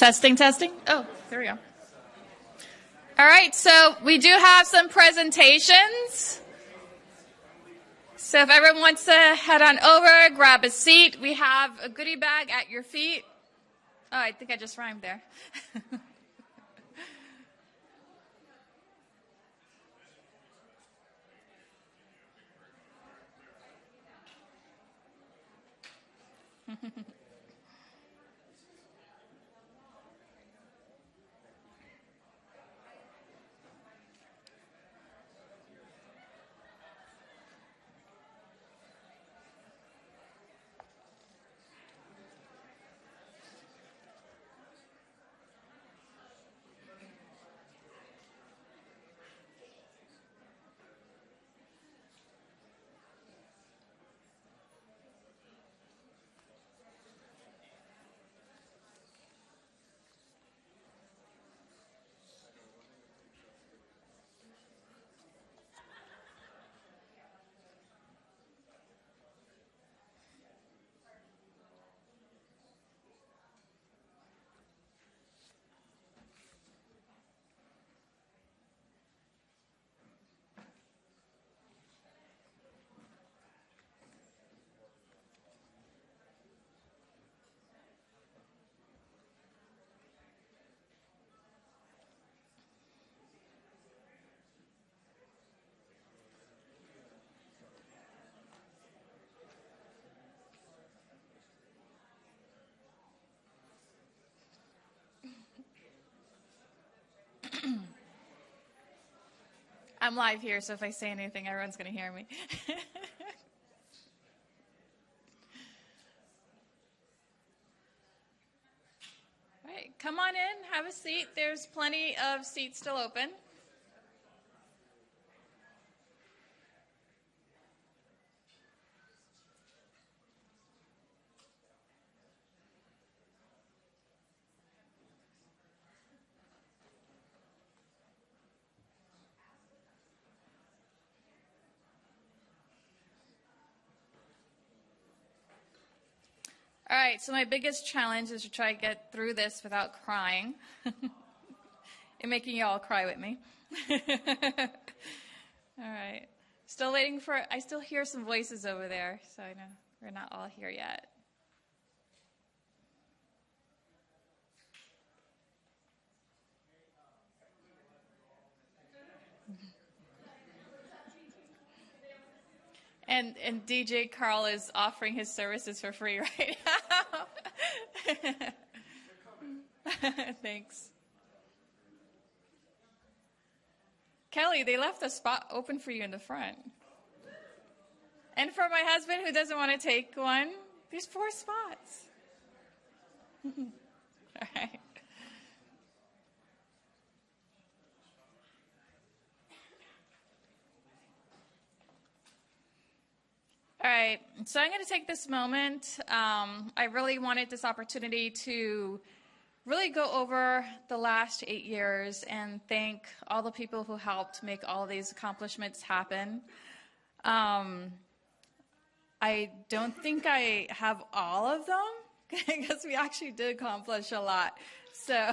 Testing, testing. Oh, there we go. All right, so we do have some presentations. So if everyone wants to head on over, grab a seat. We have a goodie bag at your feet. Oh, I think I just rhymed there. I'm live here, so if I say anything, everyone's going to hear me. All right, come on in, have a seat. There's plenty of seats still open. All right, so my biggest challenge is to try to get through this without crying and making you all cry with me. All right, still waiting for, I still hear some voices over there, so I know we're not all here yet. And DJ Carl is offering his services for free right now. Thanks. Kelly, they left a spot open for you in the front. And for my husband who doesn't want to take one, there's 4 spots. All right. All right, so I'm going to take this moment. I really wanted this opportunity to really go over the last 8 years and thank all the people who helped make all these accomplishments happen. I don't think I have all of them because we actually did accomplish a lot. So.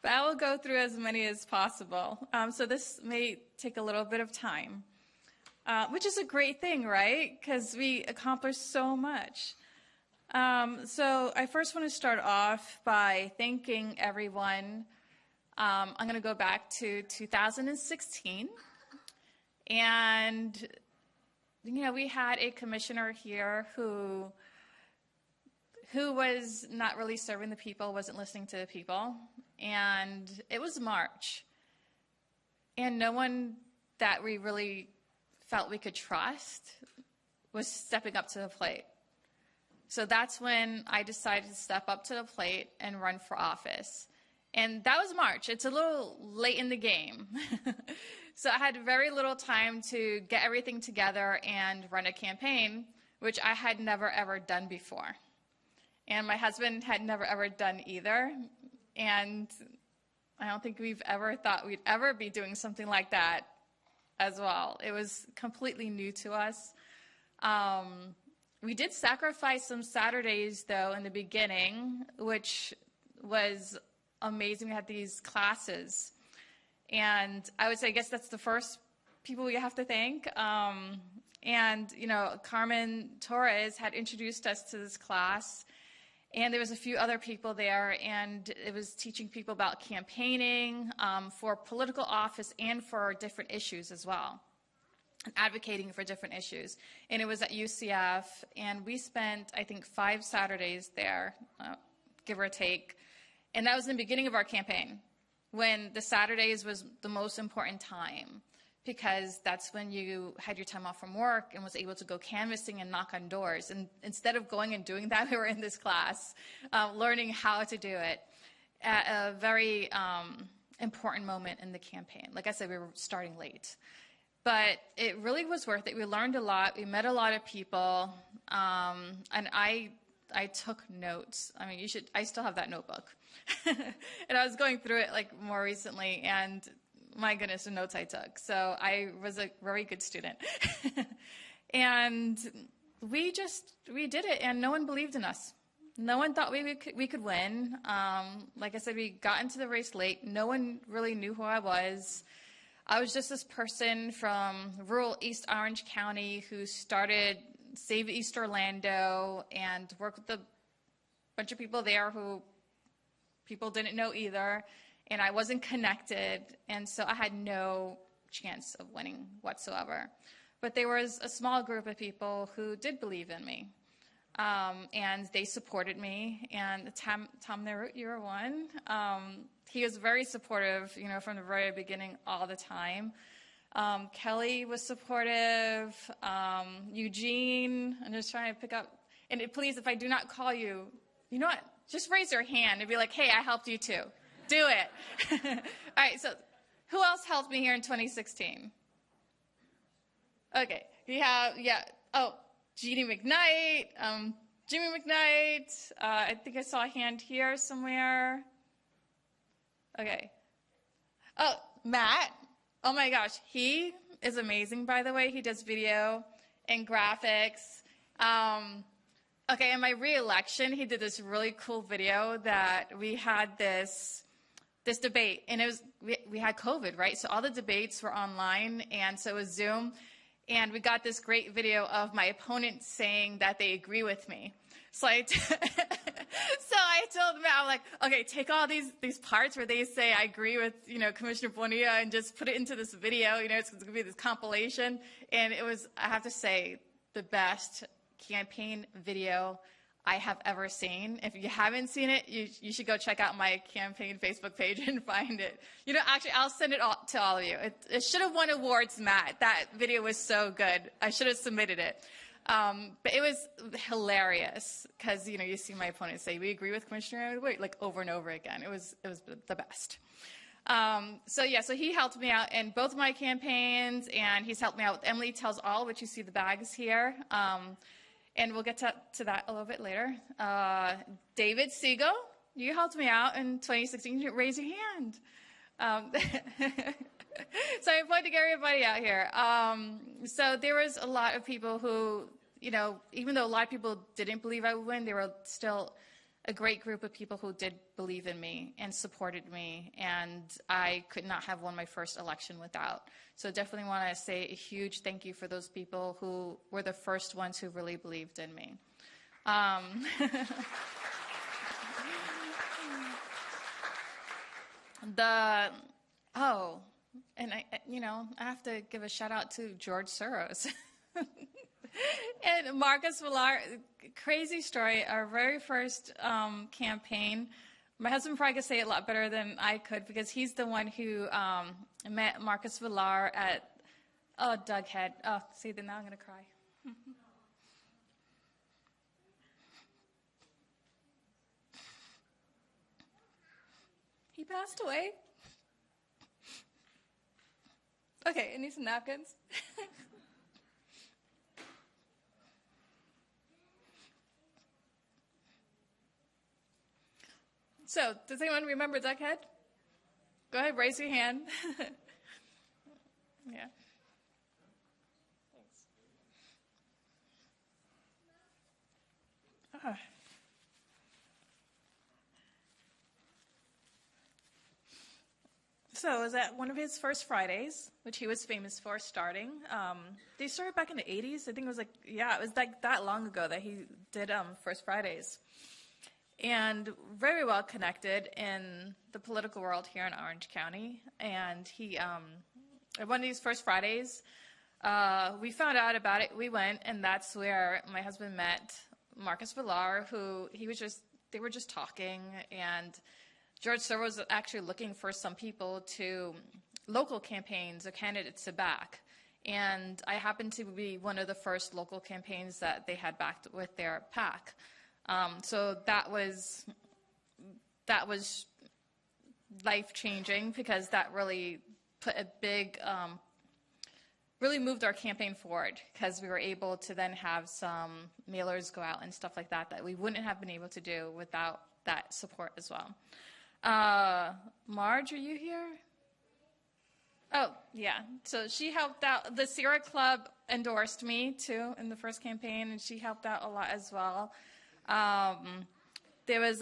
But I will go through as many as possible. So this may take a little bit of time, which is a great thing, right? Because we accomplished so much. So I first want to start off by thanking everyone. I'm going to go back to 2016. And, you know, we had a commissioner here who was not really serving the people, wasn't listening to the people. And it was March. And no one that we really felt we could trust was stepping up to the plate. So that's when I decided to step up to the plate and run for office. And that was March. It's a little late in the game. So I had very little time to get everything together and run a campaign, which I had never, ever done before. And my husband had never, ever done either. And I don't think we've ever thought we'd ever be doing something like that as well. It was completely new to us. We did sacrifice some Saturdays, though, in the beginning, which was amazing. We had these classes. And I would say, I guess that's the first people we have to thank. And, Carmen Torres had introduced us to this class. And there was a few other people there, and it was teaching people about campaigning for political office and for different issues as well, and advocating for different issues. And it was at UCF, and we spent, I think, 5 Saturdays there, give or take. And that was in the beginning of our campaign, when the Saturdays was the most important time, because that's when you had your time off from work and was able to go canvassing and knock on doors. And instead of going and doing that, we were in this class, learning how to do it at a very important moment in the campaign. Like I said, we were starting late. But it really was worth it. We learned a lot. We met a lot of people. And I took notes. I mean, I still have that notebook. And I was going through it like more recently, and my goodness, the notes I took. So I was a very good student. And we did it, and no one believed in us. No one thought we could win. Like I said, we got into the race late. No one really knew who I was. I was just this person from rural East Orange County who started Save East Orlando and worked with a bunch of people there who people didn't know either. And I wasn't connected, and so I had no chance of winning whatsoever. But there was a small group of people who did believe in me, and they supported me. And Tom Nerut, you were one. He was very supportive, from the very beginning, all the time. Kelly was supportive. Eugene, I'm just trying to pick up. And please, if I do not call you, you know what? Just raise your hand and be like, hey, I helped you too. Do it. All right, so who else helped me here in 2016? Okay, Jeannie McKnight, Jimmy McKnight. I think I saw a hand here somewhere. Okay. Oh, Matt. Oh my gosh, he is amazing, by the way. He does video and graphics. Okay, in my re-election, he did this really cool video that we had this debate, and we had COVID, right? So all the debates were online, and so it was Zoom, and we got this great video of my opponent saying that they agree with me. So I told them, I'm like, okay, take all these parts where they say I agree with, Commissioner Bonilla, and just put it into this video. It's going to be this compilation, and it was, I have to say, the best campaign video I have ever seen. If you haven't seen it, you should go check out my campaign Facebook page and find it. Actually, I'll send it to all of you. It should have won awards, Matt. That video was so good. I should have submitted it. But it was hilarious because, you see my opponent say, we agree with Commissioner Wade, like over and over again. It was the best. So he helped me out in both my campaigns, and he's helped me out with Emily Tells All, which you see the bags here. And we'll get to that a little bit later. David Siegel, you helped me out in 2016. Raise your hand. So I'm pointing everybody out here. So there was a lot of people who, even though a lot of people didn't believe I would win, there were still a great group of people who did believe in me and supported me, and I could not have won my first election without. So definitely want to say a huge thank you for those people who were the first ones who really believed in me. And I have to give a shout out to George Soros. And Marcus Villar, crazy story, our very first campaign. My husband probably could say it a lot better than I could because he's the one who met Marcus Villar at, Doug Head. Oh, see, now I'm going to cry. He passed away. Okay, I need some napkins. So, does anyone remember Doug Head? Go ahead, raise your hand. Yeah. Thanks. So it was at one of his first Fridays, which he was famous for starting. They started back in the 80s. I think it was it was like that long ago that he did First Fridays. And very well connected in the political world here in Orange County. And he, at one of these First Fridays, we found out about it. We went, and that's where my husband met Marcus Villar, they were just talking, and George Soros was actually looking for some people local campaigns or candidates to back. And I happened to be one of the first local campaigns that they had backed with their PAC. So that was life-changing, because that really put a big, really moved our campaign forward, because we were able to then have some mailers go out and stuff like that we wouldn't have been able to do without that support as well. Marge, are you here? Oh, yeah. So she helped out. The Sierra Club endorsed me, too, in the first campaign, and she helped out a lot as well. There was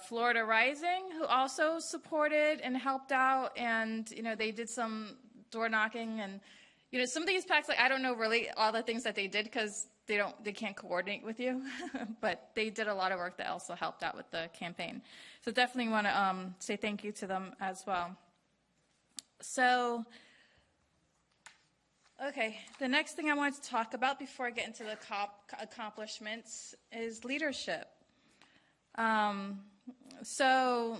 Florida Rising, who also supported and helped out, and, they did some door knocking, and, some of these PACs, I don't know really all the things that they did, because they can't coordinate with you, but they did a lot of work that also helped out with the campaign. So definitely want to say thank you to them as well. So, okay, the next thing I wanted to talk about before I get into the accomplishments is leadership. So,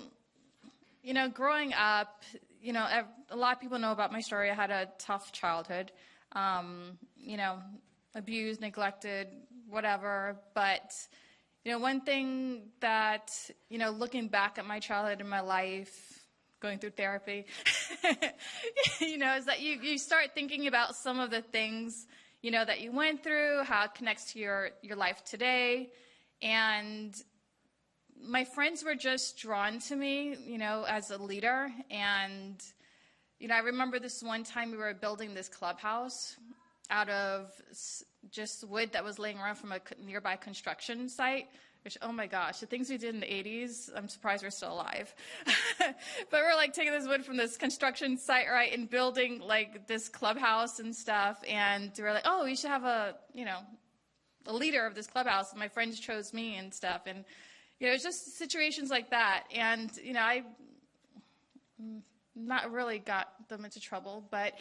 growing up, a lot of people know about my story. I had a tough childhood, abused, neglected, whatever. But, one thing that, looking back at my childhood and my life, going through therapy, is that you start thinking about some of the things, that you went through, how it connects to your life today. And my friends were just drawn to me, as a leader. And, I remember this one time we were building this clubhouse out of just wood that was laying around from a nearby construction site, which, oh my gosh, the things we did in the 80s, I'm surprised we're still alive. But we're taking this wood from this construction site, right, and building this clubhouse and stuff. And we're like, oh, we should have a leader of this clubhouse. And my friends chose me and stuff. And, it's just situations like that. And, I not really got them into trouble, but,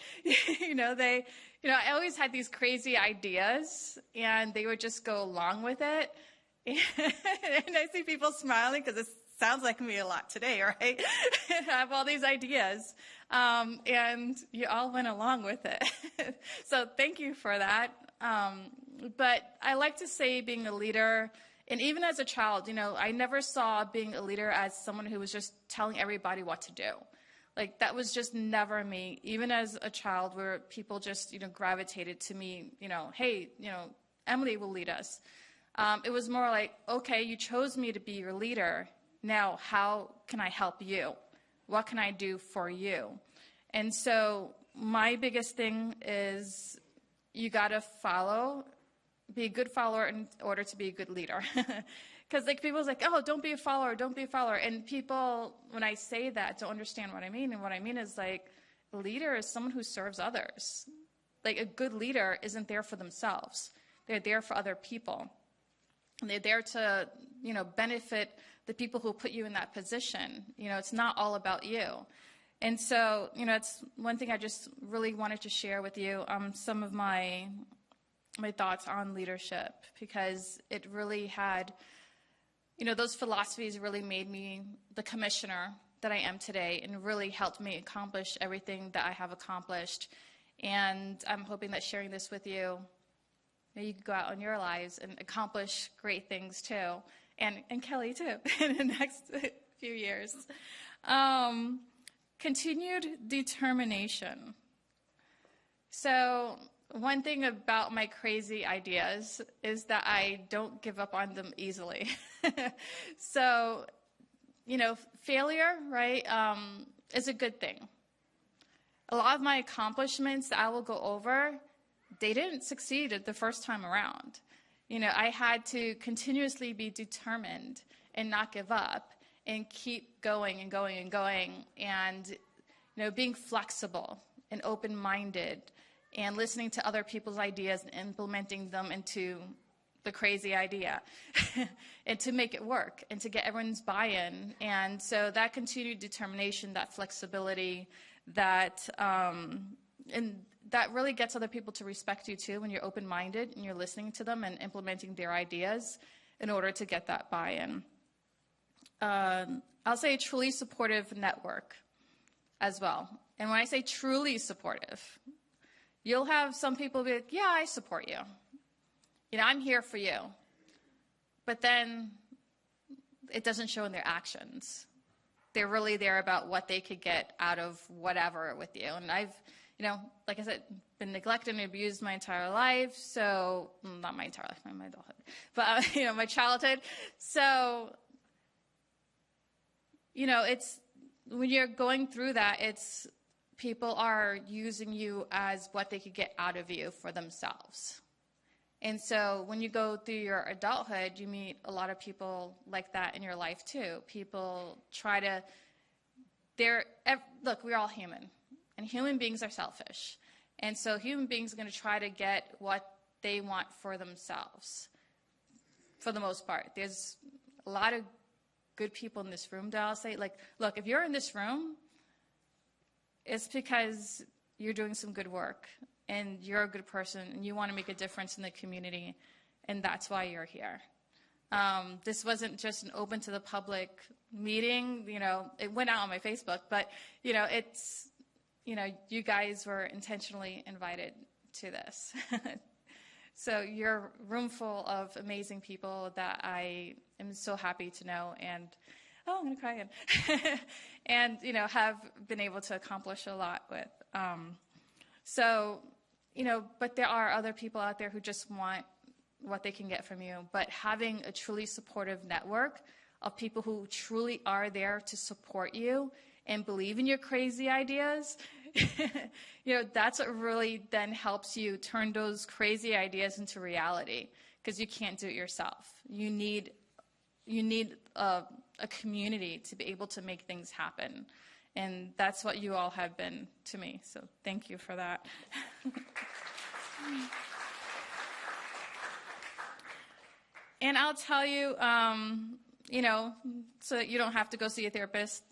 I always had these crazy ideas, and they would just go along with it. And I see people smiling, because it sounds like me a lot today, right? I have all these ideas, and you all went along with it. So thank you for that. But I like to say being a leader, and even as a child, I never saw being a leader as someone who was just telling everybody what to do. That was just never me. Even as a child, where people just, gravitated to me, hey, Emily will lead us. It was more like, okay, you chose me to be your leader. Now, how can I help you? What can I do for you? And so my biggest thing is you got to be a good follower in order to be a good leader. Because people's like, oh, don't be a follower, don't be a follower. And people, when I say that, don't understand what I mean. And what I mean is a leader is someone who serves others. A good leader isn't there for themselves. They're there for other people. And they're there to, benefit the people who put you in that position. It's not all about you. And so, it's one thing I just really wanted to share with you, some of my thoughts on leadership, because it really had, those philosophies really made me the commissioner that I am today, and really helped me accomplish everything that I have accomplished. And I'm hoping that sharing this with you, you can go out in your lives and accomplish great things too, and Kelly too, in the next few years. Continued determination. So one thing about my crazy ideas is that I don't give up on them easily. So, failure, right, is a good thing. A lot of my accomplishments that I will go over, they didn't succeed at the first time around. I had to continuously be determined and not give up and keep going and going and going, and being flexible and open-minded and listening to other people's ideas and implementing them into the crazy idea and to make it work and to get everyone's buy-in. And so that continued determination, that flexibility, that and that really gets other people to respect you too when you're open-minded and you're listening to them and implementing their ideas in order to get that buy-in. I'll say a truly supportive network as well. And when I say truly supportive, you'll have some people be like, yeah, I support you. I'm here for you. But then it doesn't show in their actions. They're really there about what they could get out of whatever with you. And I've, like I said, been neglected and abused my entire life. So, not my entire life, my adulthood, but, my childhood. So, it's, when you're going through that, it's people are using you as what they could get out of you for themselves. And so when you go through your adulthood, you meet a lot of people like that in your life too. People try to, look, we're all human, and human beings are selfish. And so human beings are going to try to get what they want for themselves, for the most part. There's a lot of good people in this room, I'll say, like, look, if you're in this room, it's because you're doing some good work and you're a good person and you want to make a difference in the community, and that's why you're here. This wasn't just an open to the public meeting. It went out on my Facebook, but, it's, you guys were intentionally invited to this. So you're a room full of amazing people that I am so happy to know, and I'm going to cry again, and, have been able to accomplish a lot with. But there are other people out there who just want what they can get from you. But having a truly supportive network of people who truly are there to support you and believe in your crazy ideas, that's what really then helps you turn those crazy ideas into reality, because you can't do it yourself. You need a community to be able to make things happen. And that's what you all have been to me. So thank you for that. And I'll tell you, so that you don't have to go see a therapist,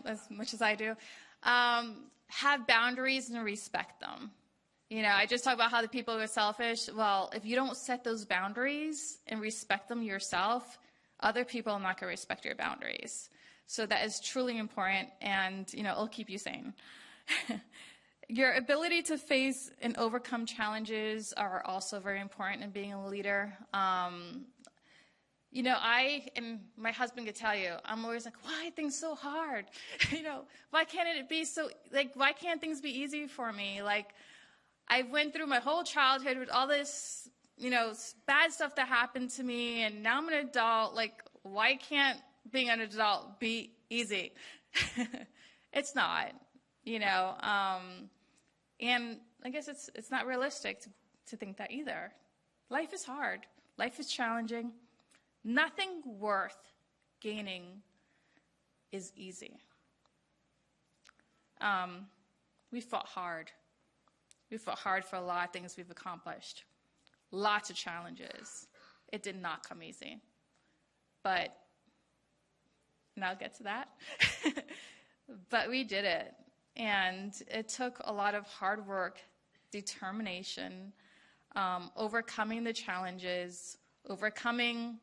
as much as I do, have boundaries and respect them. I just talked about how the people are selfish. Well, if you don't set those boundaries and respect them yourself, other people are not going to respect your boundaries. So that is truly important, and, it'll keep you sane. Your ability to face and overcome challenges are also very important in being a leader. And my husband could tell you, I'm always like, why are things so hard? Why can't it be so, why can't things be easy for me? I went through my whole childhood with all this, bad stuff that happened to me, and now I'm an adult. Why can't being an adult be easy? It's not, and I guess it's not realistic to think that either. Life is hard. Life is challenging. Nothing worth gaining is easy. We fought hard. We fought hard for a lot of things we've accomplished. Lots of challenges. It did not come easy. But, and I'll get to that. But we did it. And it took a lot of hard work, determination, overcoming the challenges, overcoming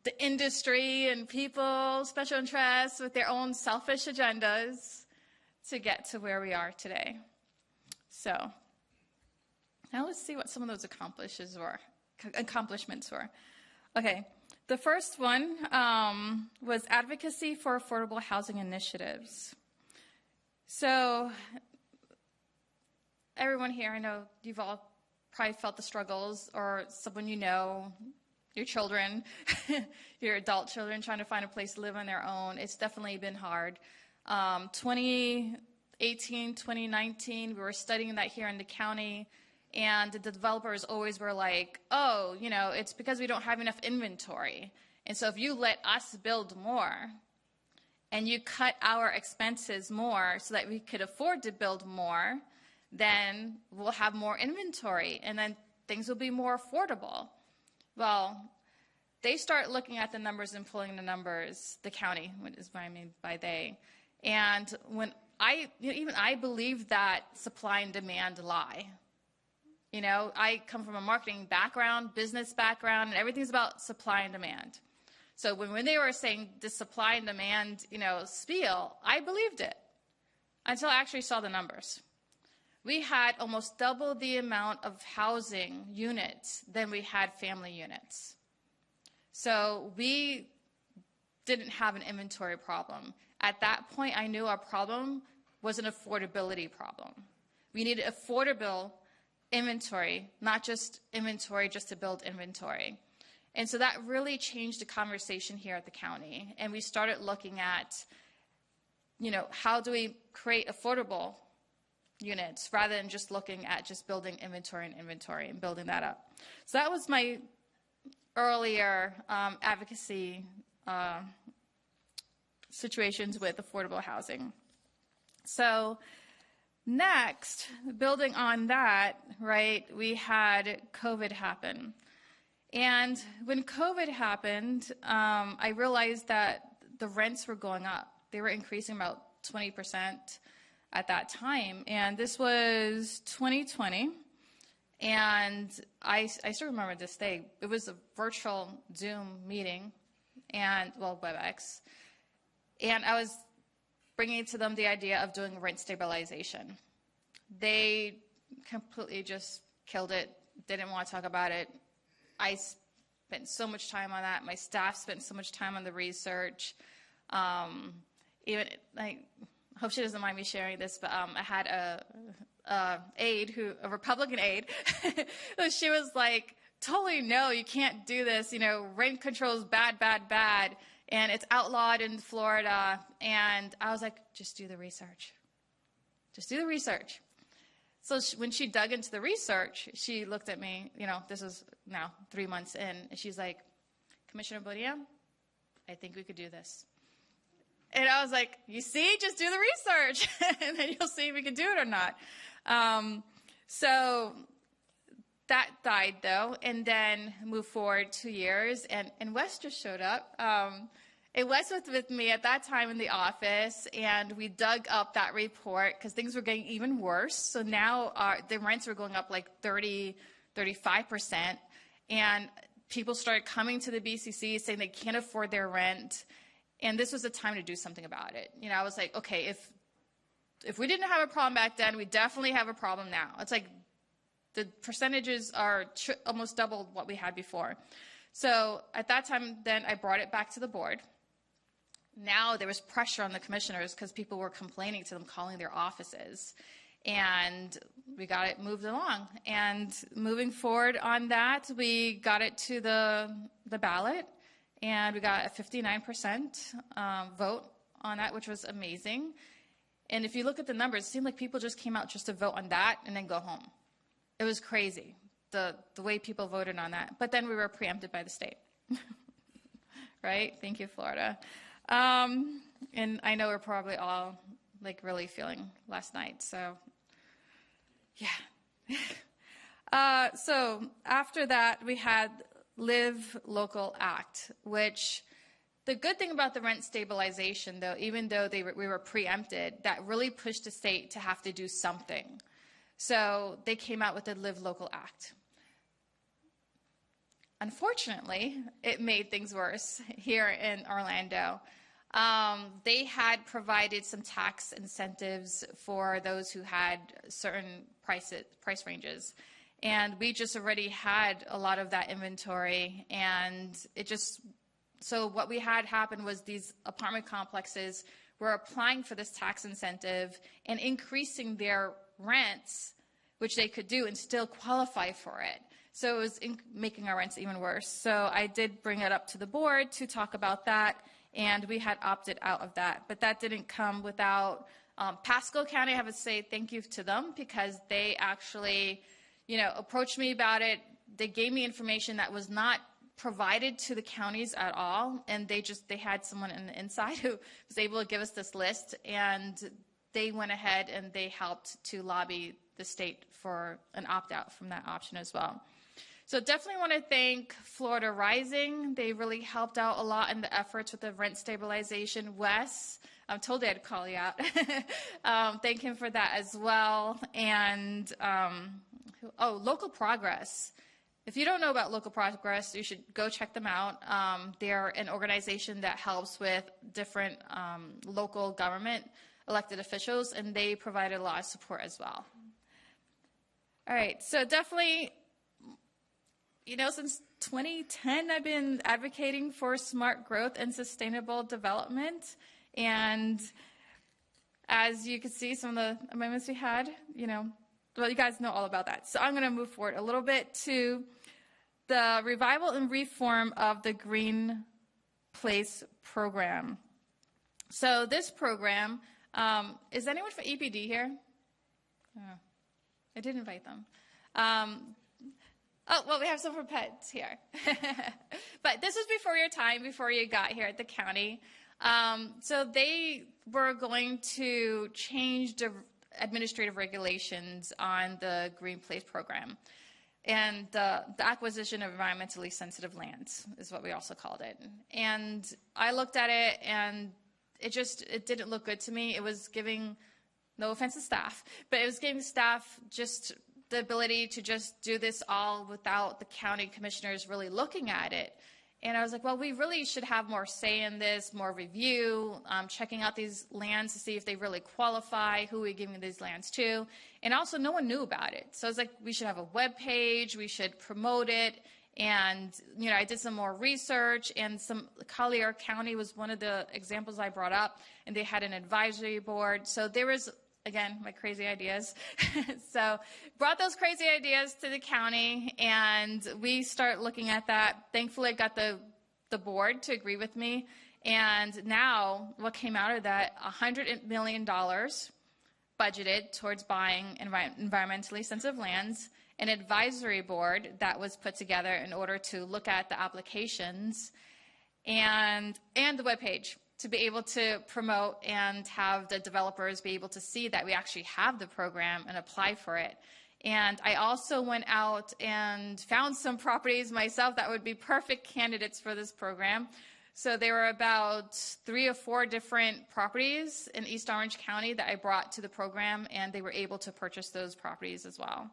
the industry and people, special interests with their own selfish agendas to get to where we are today. So now let's see what some of those accomplishments were. Okay, the first one was advocacy for affordable housing initiatives. So everyone here, I know you've all probably felt the struggles, or someone your children, your adult children trying to find a place to live on their own. It's definitely been hard. 2018, 2019, we were studying that here in the county, And the developers always were like, oh, it's because we don't have enough inventory. And so if you let us build more and you cut our expenses more so that we could afford to build more, then we'll have more inventory and then things will be more affordable. Well, they start looking at the numbers and pulling the numbers, the county, what is what I mean by they. And when even I believe that supply and demand lie. I come from a marketing background, business background, and everything's about supply and demand. So when they were saying the supply and demand, spiel, I believed it until I actually saw the numbers. We had almost double the amount of housing units than we had family units. So we didn't have an inventory problem. At that point, I knew our problem was an affordability problem. We needed affordable inventory, not just inventory just to build inventory. And so that really changed the conversation here at the county. And we started looking at, how do we create affordable units rather than just looking at just building inventory and building that up. So that was my earlier advocacy situations with affordable housing. So next, building on that, right, we had COVID happen. And when COVID happened, I realized that the rents were going up. They were increasing about 20% at that time. And this was 2020. And I still remember this day. It was a virtual Zoom meeting, WebEx. And I was bringing to them the idea of doing rent stabilization. They completely just killed it, didn't want to talk about it. I spent so much time on that. My staff spent so much time on the research. I hope she doesn't mind me sharing this, but I had a Republican aide. She was like, totally no, you can't do this. Rent control is bad, bad, bad. And it's outlawed in Florida. And I was like, just do the research. Just do the research. So when she dug into the research, she looked at me, this was now 3 months in, and she's like, Commissioner Bonilla, I think we could do this. And I was like, you see, just do the research, and then you'll see if we can do it or not. So that died, though, and then moved forward 2 years, and Wes just showed up. And Wes was with me at that time in the office, and we dug up that report because things were getting even worse. So now the rents were going up like 30, 35%. And people started coming to the BCC saying they can't afford their rent. And this was the time to do something about it. I was like, okay, if we didn't have a problem back then, we definitely have a problem now. It's like the percentages are almost double what we had before. So at that time, then I brought it back to the board. Now there was pressure on the commissioners because people were complaining to them, calling their offices. And we got it moved along. And moving forward on that, we got it to the ballot. And we got a 59% vote on that, which was amazing. And if you look at the numbers, it seemed like people just came out just to vote on that and then go home. It was crazy, the way people voted on that. But then we were preempted by the state. Right? Thank you, Florida. And I know we're probably all like really feeling last night. So, yeah. So after that, we had Live Local Act, which the good thing about the rent stabilization, though, even though we were preempted, that really pushed the state to have to do something. So they came out with the Live Local Act. Unfortunately, it made things worse here in Orlando. They had provided some tax incentives for those who had certain price ranges. And we just already had a lot of that inventory. And so what we had happen was these apartment complexes were applying for this tax incentive and increasing their rents, which they could do and still qualify for it. So it was making our rents even worse. So I did bring it up to the board to talk about that, and we had opted out of that. But that didn't come without Pasco County. I have to say thank you to them because they actually, approached me about it. They gave me information that was not provided to the counties at all, and they had someone in the inside who was able to give us this list, and they went ahead and they helped to lobby the state for an opt-out from that option as well. So definitely want to thank Florida Rising. They really helped out a lot in the efforts with the rent stabilization. Wes, I told you I'd call you out. Thank him for that as well. And Local Progress. If you don't know about Local Progress, you should go check them out. They're an organization that helps with different local government elected officials, and they provided a lot of support as well. All right, so definitely, since 2010, I've been advocating for smart growth and sustainable development. And as you can see, some of the amendments we had, well, you guys know all about that. So I'm going to move forward a little bit to the revival and reform of the Green Place program. So this program, is anyone from EPD here? Oh, I did invite them. We have some from pets here. But this was before your time, before you got here at the county. So they were going to change the administrative regulations on the Green Place program. And the acquisition of environmentally sensitive lands is what we also called it. And I looked at it, and it didn't look good to me. It was giving, no offense to staff, but it was giving staff just the ability to just do this all without the county commissioners really looking at it. And I was like, well, we really should have more say in this, more review, checking out these lands to see if they really qualify, who we're giving these lands to. And also, no one knew about it. So I was like, we should have a web page, we should promote it. And, I did some more research, and Collier County was one of the examples I brought up, and they had an advisory board. So there was, again, my crazy ideas. So brought those crazy ideas to the county, and we start looking at that. Thankfully, I got the board to agree with me. And now what came out of that, $100 million budgeted towards buying environmentally sensitive lands, an advisory board that was put together in order to look at the applications, and the webpage to be able to promote and have the developers be able to see that we actually have the program and apply for it. And I also went out and found some properties myself that would be perfect candidates for this program. So there were about 3 or 4 different properties in East Orange County that I brought to the program, and they were able to purchase those properties as well.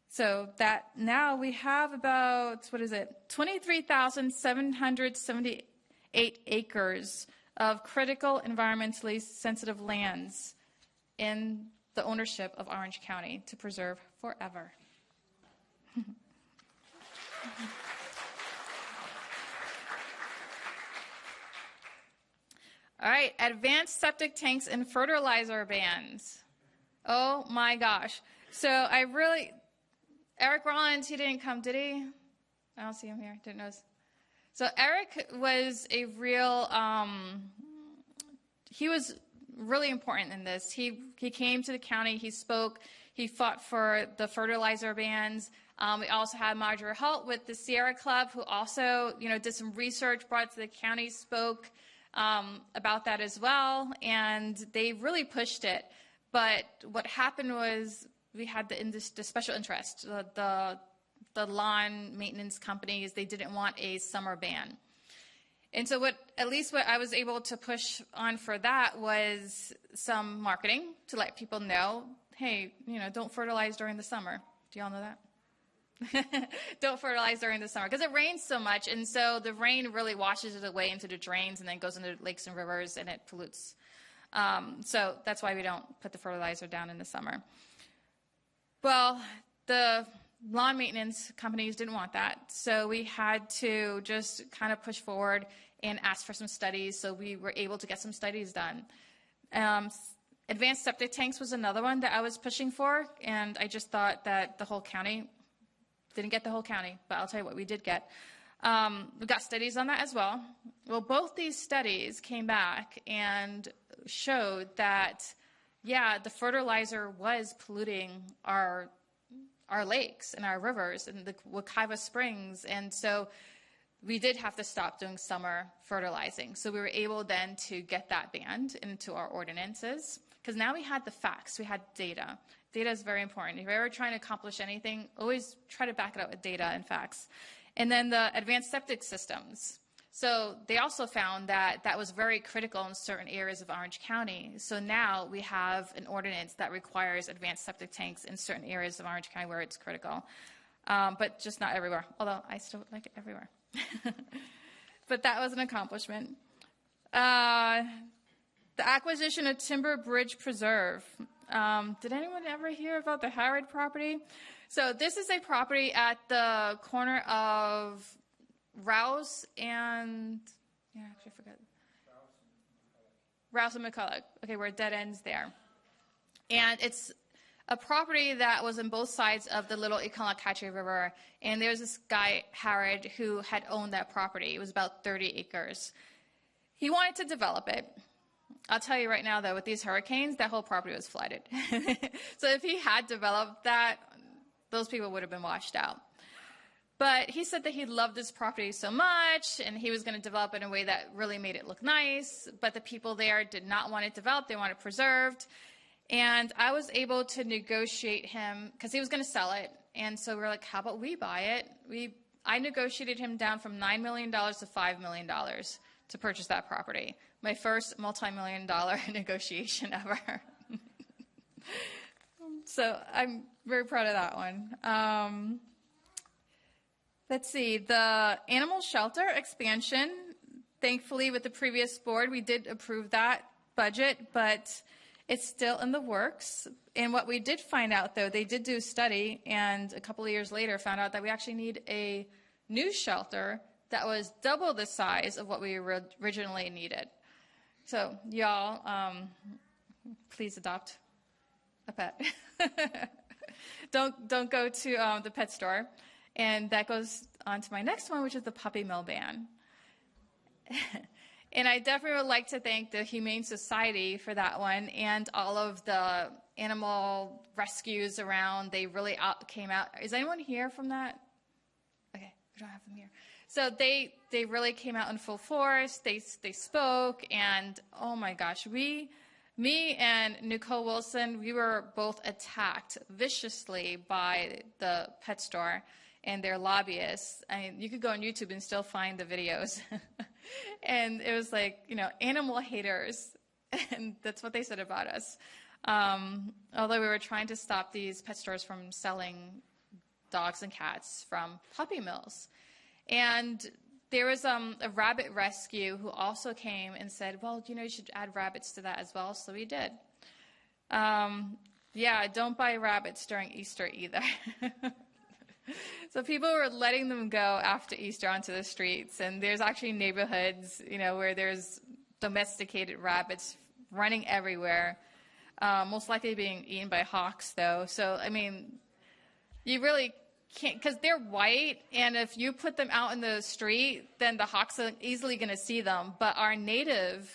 So that now we have about, 23,778 acres of critical environmentally sensitive lands in the ownership of Orange County to preserve forever. All right, advanced septic tanks and fertilizer bans. Oh my gosh. So Eric Rollins, he didn't come, did he? I don't see him here, didn't notice. So Eric was a real, he was really important in this. He came to the county, he spoke, he fought for the fertilizer bans. We also had Marjorie Holt with the Sierra Club, who also, did some research, brought it to the county, spoke about that as well, and they really pushed it. But what happened was we had the special interest, the lawn maintenance companies. They didn't want a summer ban. And so what I was able to push on for that was some marketing to let people know, hey, don't fertilize during the summer. Do y'all know that? Don't fertilize during the summer because it rains so much, and so the rain really washes it away into the drains and then goes into lakes and rivers, and it pollutes. So that's why we don't put the fertilizer down in the summer. Well, the lawn maintenance companies didn't want that, so we had to just kind of push forward and ask for some studies, so we were able to get some studies done. Advanced septic tanks was another one that I was pushing for, and I just thought that the whole county, didn't get the whole county, but I'll tell you what we did get. We got studies on that as well. Well, both these studies came back and showed that, yeah, the fertilizer was polluting our our lakes and our rivers and the Wekiva Springs. And so we did have to stop doing summer fertilizing. So we were able then to get that banned into our ordinances, because now we had the facts, we had data. Data is very important. If you're ever trying to accomplish anything, always try to back it up with data and facts. And then the advanced septic systems. So they also found that that was very critical in certain areas of Orange County. So now we have an ordinance that requires advanced septic tanks in certain areas of Orange County where it's critical, but just not everywhere, although I still like it everywhere. But that was an accomplishment. The acquisition of Timber Bridge Preserve. Did anyone ever hear about the Howard property? So this is a property at the corner of Rouse and, yeah, actually I forgot. Rouse and McCulloch. Okay, where it dead ends there. And it's a property that was on both sides of the little Ikalakache River. And there's this guy, Howard, who had owned that property. It was about 30 acres. He wanted to develop it. I'll tell you right now, though, with these hurricanes, that whole property was flooded. So if he had developed that, those people would have been washed out. But he said that he loved this property so much, and he was going to develop it in a way that really made it look nice. But the people there did not want it developed. They wanted it preserved. And I was able to negotiate him, because he was going to sell it. And so we were like, how about we buy it? I negotiated him down from $9 million to $5 million to purchase that property. My first multi-million-dollar negotiation ever. So I'm very proud of that one. Let's see, the animal shelter expansion, thankfully with the previous board, we did approve that budget, but it's still in the works. And what we did find out, though, they did do a study, and a couple of years later found out that we actually need a new shelter that was double the size of what we originally needed. So y'all, please adopt a pet. Don't go to the pet store. And that goes on to my next one, which is the puppy mill ban. And I definitely would like to thank the Humane Society for that one, and all of the animal rescues around. They really came out. Is anyone here from that? Okay, we don't have them here. So they really came out in full force. They spoke, and oh my gosh, me and Nicole Wilson, we were both attacked viciously by the pet store and their lobbyists. I mean, you could go on YouTube and still find the videos. And it was like, animal haters. And that's what they said about us. Although we were trying to stop these pet stores from selling dogs and cats from puppy mills. And there was a rabbit rescue who also came and said, well, you should add rabbits to that as well. So we did. Yeah, don't buy rabbits during Easter either. So people were letting them go after Easter onto the streets. And there's actually neighborhoods, where there's domesticated rabbits running everywhere, most likely being eaten by hawks, though. So, I mean, you really can't, because they're white, and if you put them out in the street, then the hawks are easily going to see them. But our native,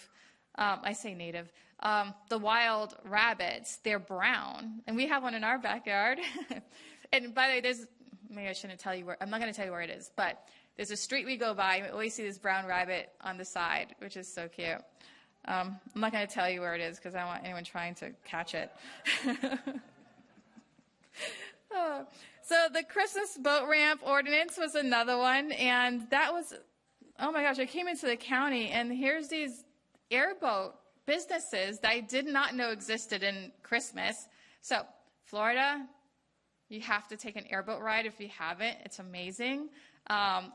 the wild rabbits, they're brown, and we have one in our backyard. And by the way, maybe I shouldn't tell you I'm not going to tell you where it is, but there's a street we go by, and we always see this brown rabbit on the side, which is so cute. I'm not going to tell you where it is because I don't want anyone trying to catch it. So the Christmas boat ramp ordinance was another one, and that was, oh my gosh, I came into the county, and here's these airboat businesses that I did not know existed in Christmas. So Florida, you have to take an airboat ride if you haven't. It's amazing,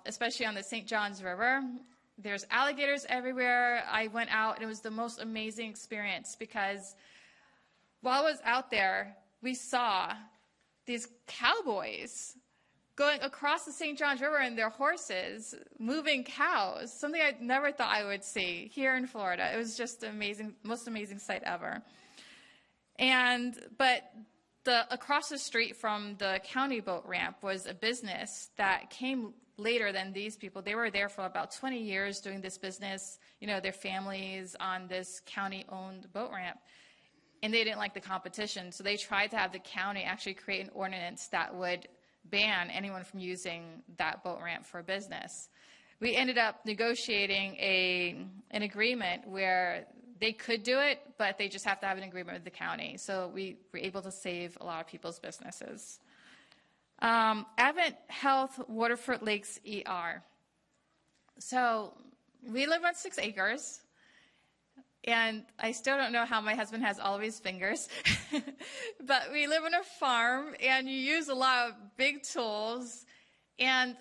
especially on the St. Johns River. There's alligators everywhere. I went out, and it was the most amazing experience because while I was out there, we saw these cowboys going across the St. Johns River in their horses, moving cows, something I never thought I would see here in Florida. It was just amazing, most amazing sight ever. But across the street from the county boat ramp was a business that came later than these people. They were there for about 20 years doing this business, their families on this county-owned boat ramp. and they didn't like the competition. So they tried to have the county actually create an ordinance that would ban anyone from using that boat ramp for business. We ended up negotiating an agreement where they could do it, but they just have to have an agreement with the county. So we were able to save a lot of people's businesses. Advent Health Waterford Lakes ER. So we live on 6 acres, and I still don't know how my husband has all of his fingers, but we live on a farm, and you use a lot of big tools, and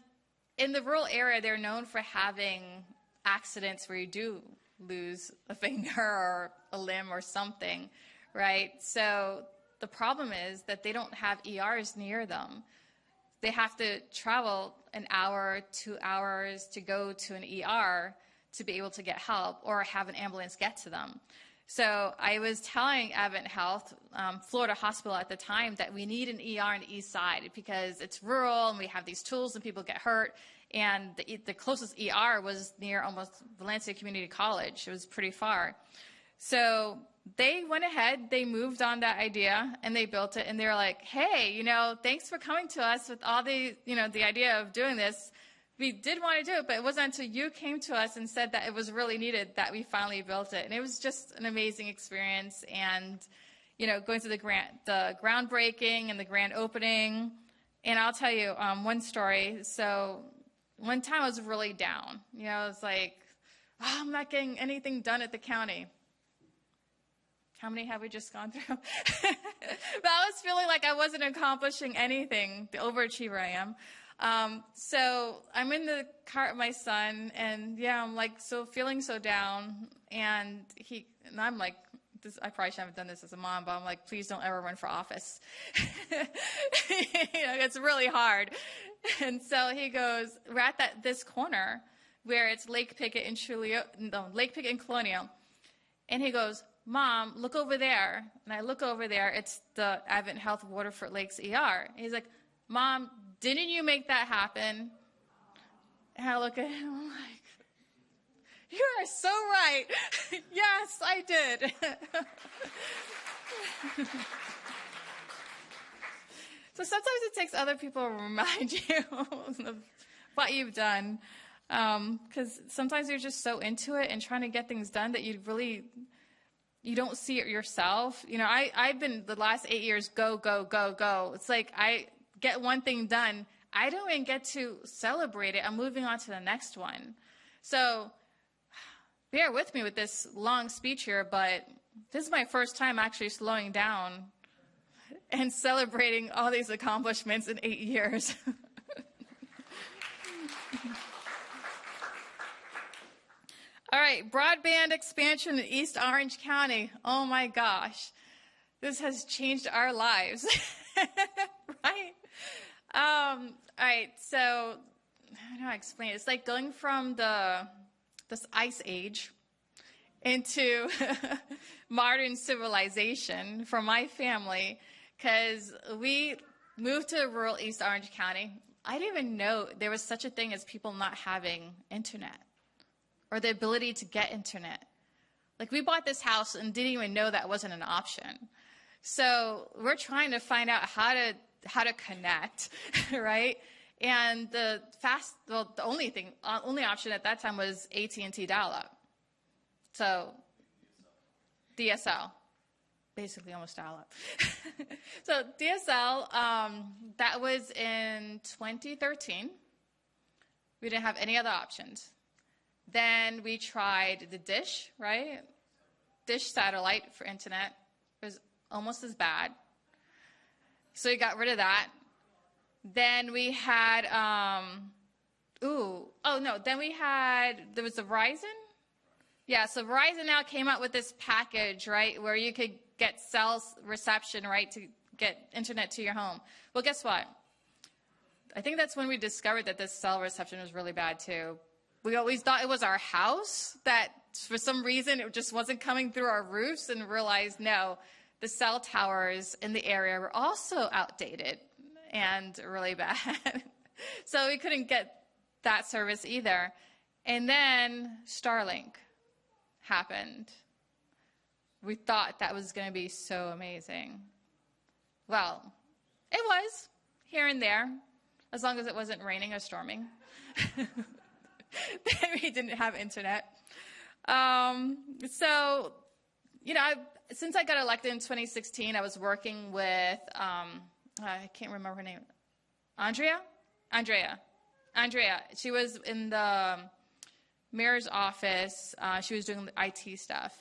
in the rural area, they're known for having accidents where you do lose a finger or a limb or something, right? So the problem is that they don't have ERs near them. They have to travel an hour, 2 hours to go to an ER to be able to get help or have an ambulance get to them. So I was telling Advent Health, Florida Hospital at the time, that we need an ER on the east side because it's rural and we have these tools and people get hurt. And the closest ER was near almost Valencia Community College. It was pretty far. So they went ahead, they moved on that idea, and they built it. And they were like, hey, thanks for coming to us with all the idea of doing this. We did want to do it, but it wasn't until you came to us and said that it was really needed that we finally built it. And it was just an amazing experience. And, going through the groundbreaking and the grand opening. And I'll tell you one story. So one time I was really down. I was like, I'm not getting anything done at the county. How many have we just gone through? But I was feeling like I wasn't accomplishing anything, the overachiever I am. So I'm in the car with my son, and I'm like, feeling so down. And I'm like, I probably shouldn't have done this as a mom, but I'm like, please don't ever run for office. It's really hard. And so he goes, we're at this corner where it's Lake Pickett and Colonial. And he goes, Mom, look over there. And I look over there. It's the Advent Health Waterford Lakes ER. And he's like, Mom, didn't you make that happen? And I look at him, I'm like, you are so right. Yes, I did. So sometimes it takes other people to remind you of what you've done. Because sometimes you're just so into it and trying to get things done that you don't see it yourself. I've been the last 8 years, go, go, go, go. It's like I get one thing done. I don't even get to celebrate it. I'm moving on to the next one. So bear with me with this long speech here, but this is my first time actually slowing down and celebrating all these accomplishments in 8 years. All right, broadband expansion in East Orange County. Oh my gosh, this has changed our lives, right? All right, so how do I explain it? It's like going from this ice age into modern civilization for my family, because we moved to rural East Orange County. I didn't even know there was such a thing as people not having internet or the ability to get internet. Like, we bought this house and didn't even know that wasn't an option. So we're trying to find out how to connect, right? And the only option at that time was AT&T dial-up. So DSL, basically almost dial-up. So DSL, that was in 2013. We didn't have any other options. Then we tried the dish, right? Dish satellite for internet. It was almost as bad. So we got rid of that. Then we had, there was a Verizon. Yeah, so Verizon now came out with this package, right, where you could get cell reception, right, to get internet to your home. Well, guess what? I think that's when we discovered that this cell reception was really bad, too. We always thought it was our house, that for some reason it just wasn't coming through our roofs, and realized, no, the cell towers in the area were also outdated and really bad. So we couldn't get that service either. And then Starlink happened. we thought that was going to be so amazing. Well, it was, here and there, as long as it wasn't raining or storming. We didn't have internet. So, since I got elected in 2016, I was working with, I can't remember her name, Andrea. She was in the mayor's office. She was doing the IT stuff.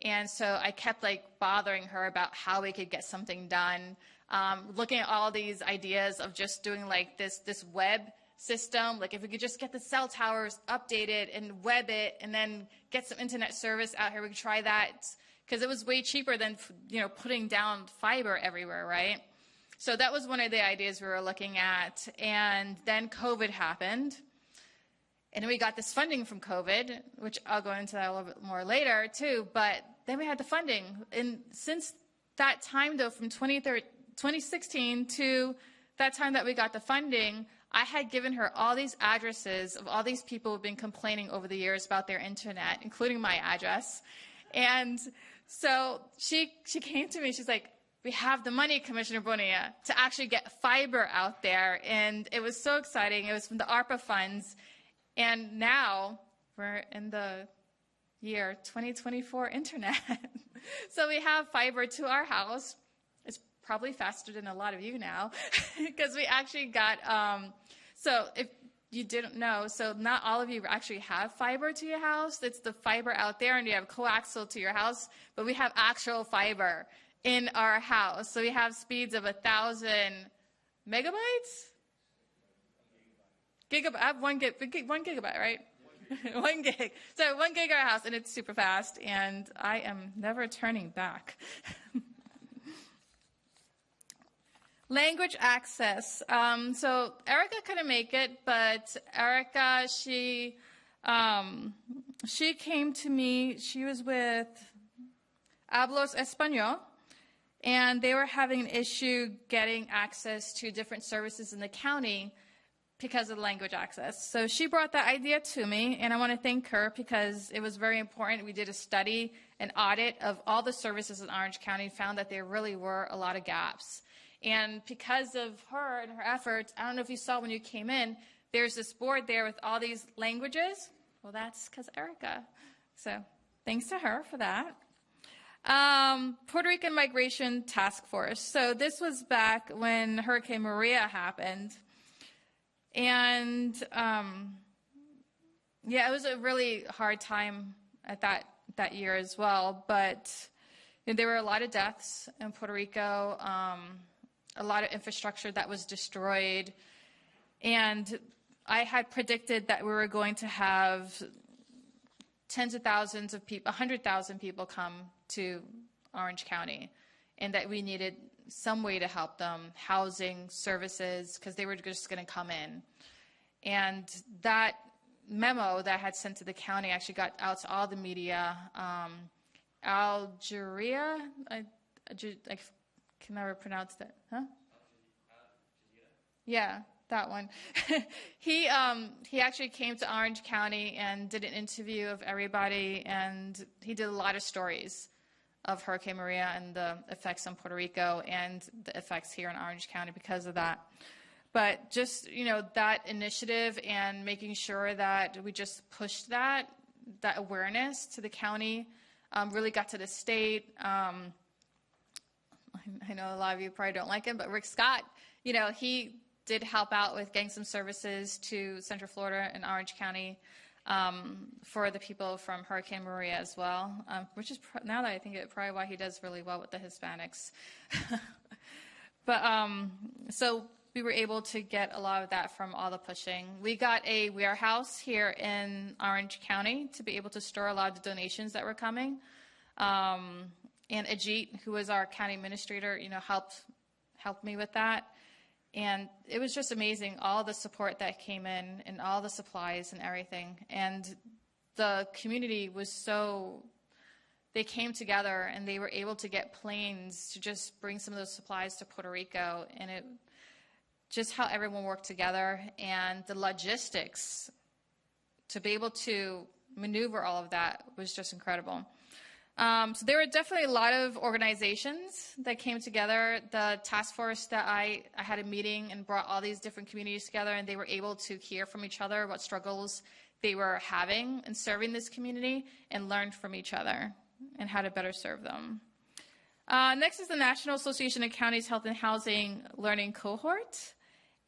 And so I kept bothering her about how we could get something done. Looking at all these ideas of just doing this web system, if we could just get the cell towers updated and web it and then get some internet service out here, we could try that, because it was way cheaper than, putting down fiber everywhere, right? So that was one of the ideas we were looking at. And then COVID happened. And we got this funding from COVID, which I'll go into that a little bit more later too. But then we had the funding. And since that time, though, from 2016 to that time that we got the funding, I had given her all these addresses of all these people who've been complaining over the years about their internet, including my address. And so she came to me. She's like, we have the money, Commissioner Bonilla, to actually get fiber out there. And it was so exciting. It was from the ARPA funds. And now we're in the year 2024 internet. So we have fiber to our house. It's probably faster than a lot of you now, because we actually got, so if you didn't know, so not all of you actually have fiber to your house. It's the fiber out there, and you have coaxial to your house, but we have actual fiber in our house. So we have speeds of 1,000 megabytes? Gigabyte. I have 1 gigabyte, right? 1 gig. So 1 gig our house, and it's super fast, and I am never turning back. Language access. So Erica couldn't make it, but Erica, she came to me. She was with Hablos Español, and they were having an issue getting access to different services in the county because of the language access. So she brought that idea to me, and I want to thank her because it was very important. We did a study, an audit of all the services in Orange County, found that there really were a lot of gaps. And because of her and her efforts, I don't know if you saw when you came in, there's this board there with all these languages. Well, that's because Erica. So thanks to her for that. Puerto Rican Migration Task Force. So this was back when Hurricane Maria happened. And, it was a really hard time at that year as well. But there were a lot of deaths in Puerto Rico, a lot of infrastructure that was destroyed. And I had predicted that we were going to have tens of thousands of people, 100,000 people come to Orange County, and that we needed some way to help them, housing, services, because they were just going to come in. And that memo that I had sent to the county actually got out to all the media. Algeria, I can never pronounce that, huh? Yeah, that one. He actually came to Orange County and did an interview of everybody, and he did a lot of stories of Hurricane Maria and the effects on Puerto Rico and the effects here in Orange County because of that. But just, that initiative and making sure that we just pushed that awareness to the county, really got to the state. I know a lot of you probably don't like him, but Rick Scott, he did help out with getting some services to Central Florida and Orange County for the people from Hurricane Maria as well, which is, now that I think it, probably why he does really well with the Hispanics. But so we were able to get a lot of that from all the pushing. We got a warehouse here in Orange County to be able to store a lot of the donations that were coming. And Ajit, who was our county administrator, helped me with that. And it was just amazing, all the support that came in and all the supplies and everything. And the community was they came together and they were able to get planes to just bring some of those supplies to Puerto Rico. And it just how everyone worked together and the logistics to be able to maneuver all of that was just incredible. So there were definitely a lot of organizations that came together. The task force that I had a meeting and brought all these different communities together, and they were able to hear from each other what struggles they were having in serving this community and learn from each other and how to better serve them. Next is the National Association of Counties Health and Housing Learning Cohort.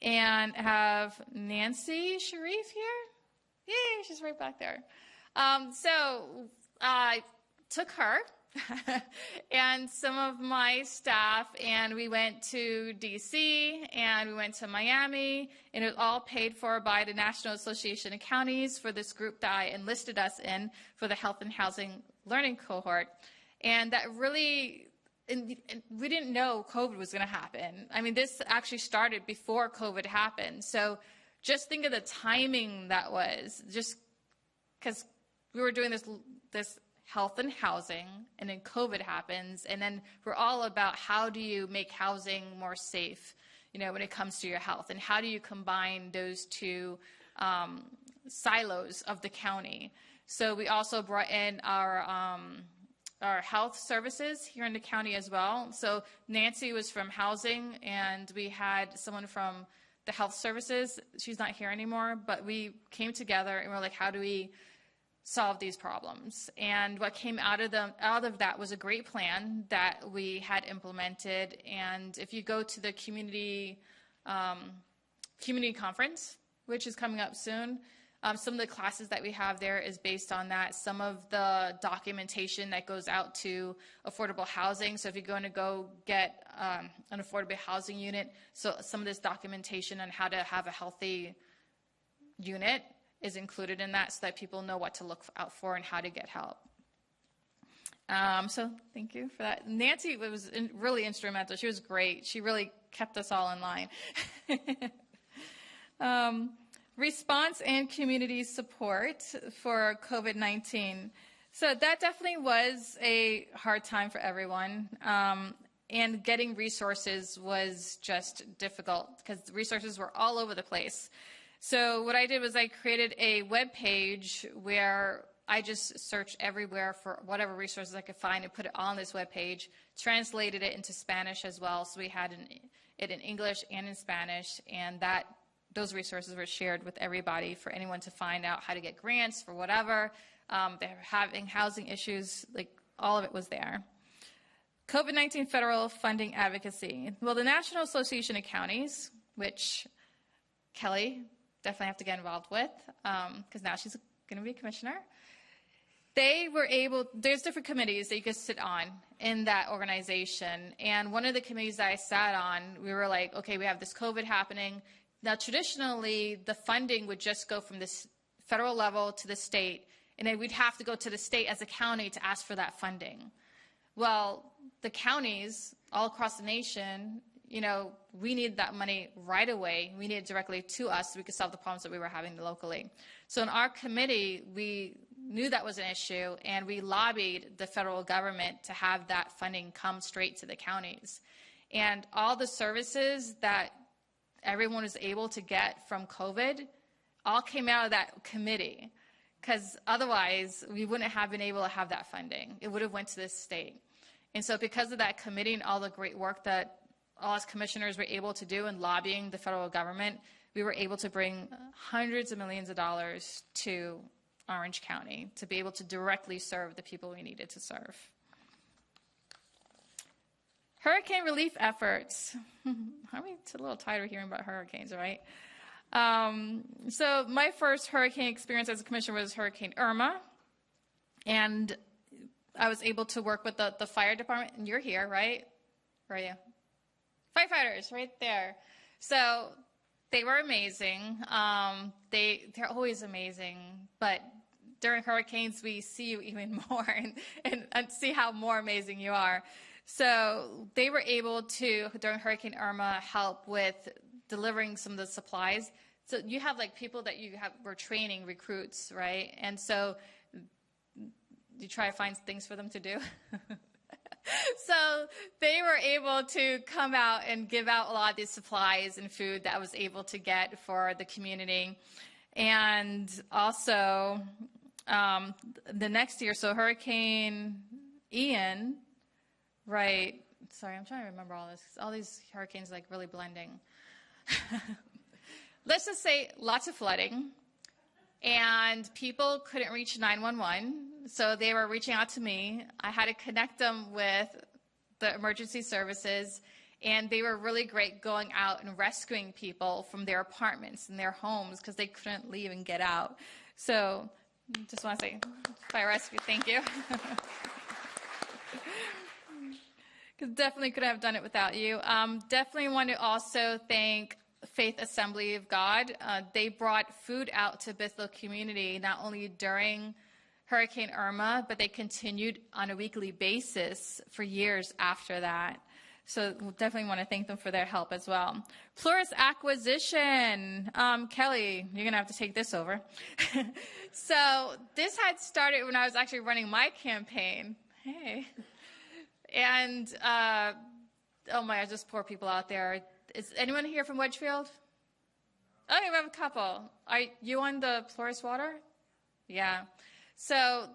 And I have Nancy Sharif here. Yay, she's right back there. So I took her and some of my staff, and we went to DC and we went to Miami, and it was all paid for by the National Association of Counties for this group that I enlisted us in for the Health and Housing Learning Cohort. And that really, and we didn't know COVID was going to happen. I mean, this actually started before COVID happened. So just think of the timing that was, just because we were doing this health and housing, and then COVID happens, and then we're all about how do you make housing more safe, when it comes to your health, and how do you combine those two silos of the county. So we also brought in our health services here in the county as well. So Nancy was from housing, and we had someone from the health services. She's not here anymore, but we came together and we're like, how do we solve these problems? And what came out of that was a great plan that we had implemented. And if you go to the community conference, which is coming up soon, some of the classes that we have there is based on that. Some of the documentation that goes out to affordable housing. So if you're going to go get an affordable housing unit, so some of this documentation on how to have a healthy unit is included in that, so that people know what to look out for and how to get help. So thank you for that. Nancy was really instrumental. She was great. She really kept us all in line. Response and community support for COVID-19. So that definitely was a hard time for everyone. And getting resources was just difficult because the resources were all over the place. So what I did was I created a web page where I just searched everywhere for whatever resources I could find and put it on this web page, translated it into Spanish as well. So we had it in English and in Spanish, and those resources were shared with everybody for anyone to find out how to get grants for whatever. They're having housing issues, like all of it was there. COVID-19 federal funding advocacy. Well, the National Association of Counties, which Kelly definitely have to get involved with, because now she's going to be a commissioner. There's different committees that you could sit on in that organization. And one of the committees that I sat on, we were like, okay, we have this COVID happening. Now, traditionally, the funding would just go from this federal level to the state, and then we'd have to go to the state as a county to ask for that funding. Well, the counties all across the nation, we need that money right away. We need it directly to us so we could solve the problems that we were having locally. So in our committee, we knew that was an issue, and we lobbied the federal government to have that funding come straight to the counties. And all the services that everyone was able to get from COVID all came out of that committee, because otherwise we wouldn't have been able to have that funding. It would have went to the state. And so because of that committee and all the great work that all us commissioners were able to do in lobbying the federal government, we were able to bring hundreds of millions of dollars to Orange County to be able to directly serve the people we needed to serve. Hurricane relief efforts. Aren't we a little tired of hearing about hurricanes, right? So my first hurricane experience as a commissioner was Hurricane Irma. And I was able to work with the fire department. And you're here, right? Where are you? Firefighters, right there. So they were amazing. They're always amazing. But during hurricanes, we see you even more and see how more amazing you are. So they were able to, during Hurricane Irma, help with delivering some of the supplies. So you have people that were training recruits, right? And so you try to find things for them to do. So they were able to come out and give out a lot of these supplies and food that I was able to get for the community. And also the next year, so Hurricane Ian, right? Sorry, I'm trying to remember all this. All these hurricanes like really blending. Let's just say lots of flooding, and people couldn't reach 911, so they were reaching out to me. I had to connect them with the emergency services, and they were really great going out and rescuing people from their apartments and their homes because they couldn't leave and get out. So just want to say, fire rescue, thank you. Because definitely couldn't have done it without you. Definitely want to also thank Faith Assembly of God. They brought food out to Bethel community, not only during Hurricane Irma, but they continued on a weekly basis for years after that. So we'll definitely want to thank them for their help as well. Plurus Acquisition. Kelly, you're going to have to take this over. So this had started when I was actually running my campaign. Hey. And, oh my gosh, just poor people out there. Is anyone here from Wedgefield? Oh, we have a couple. Are you on the Plurus water? Yeah. So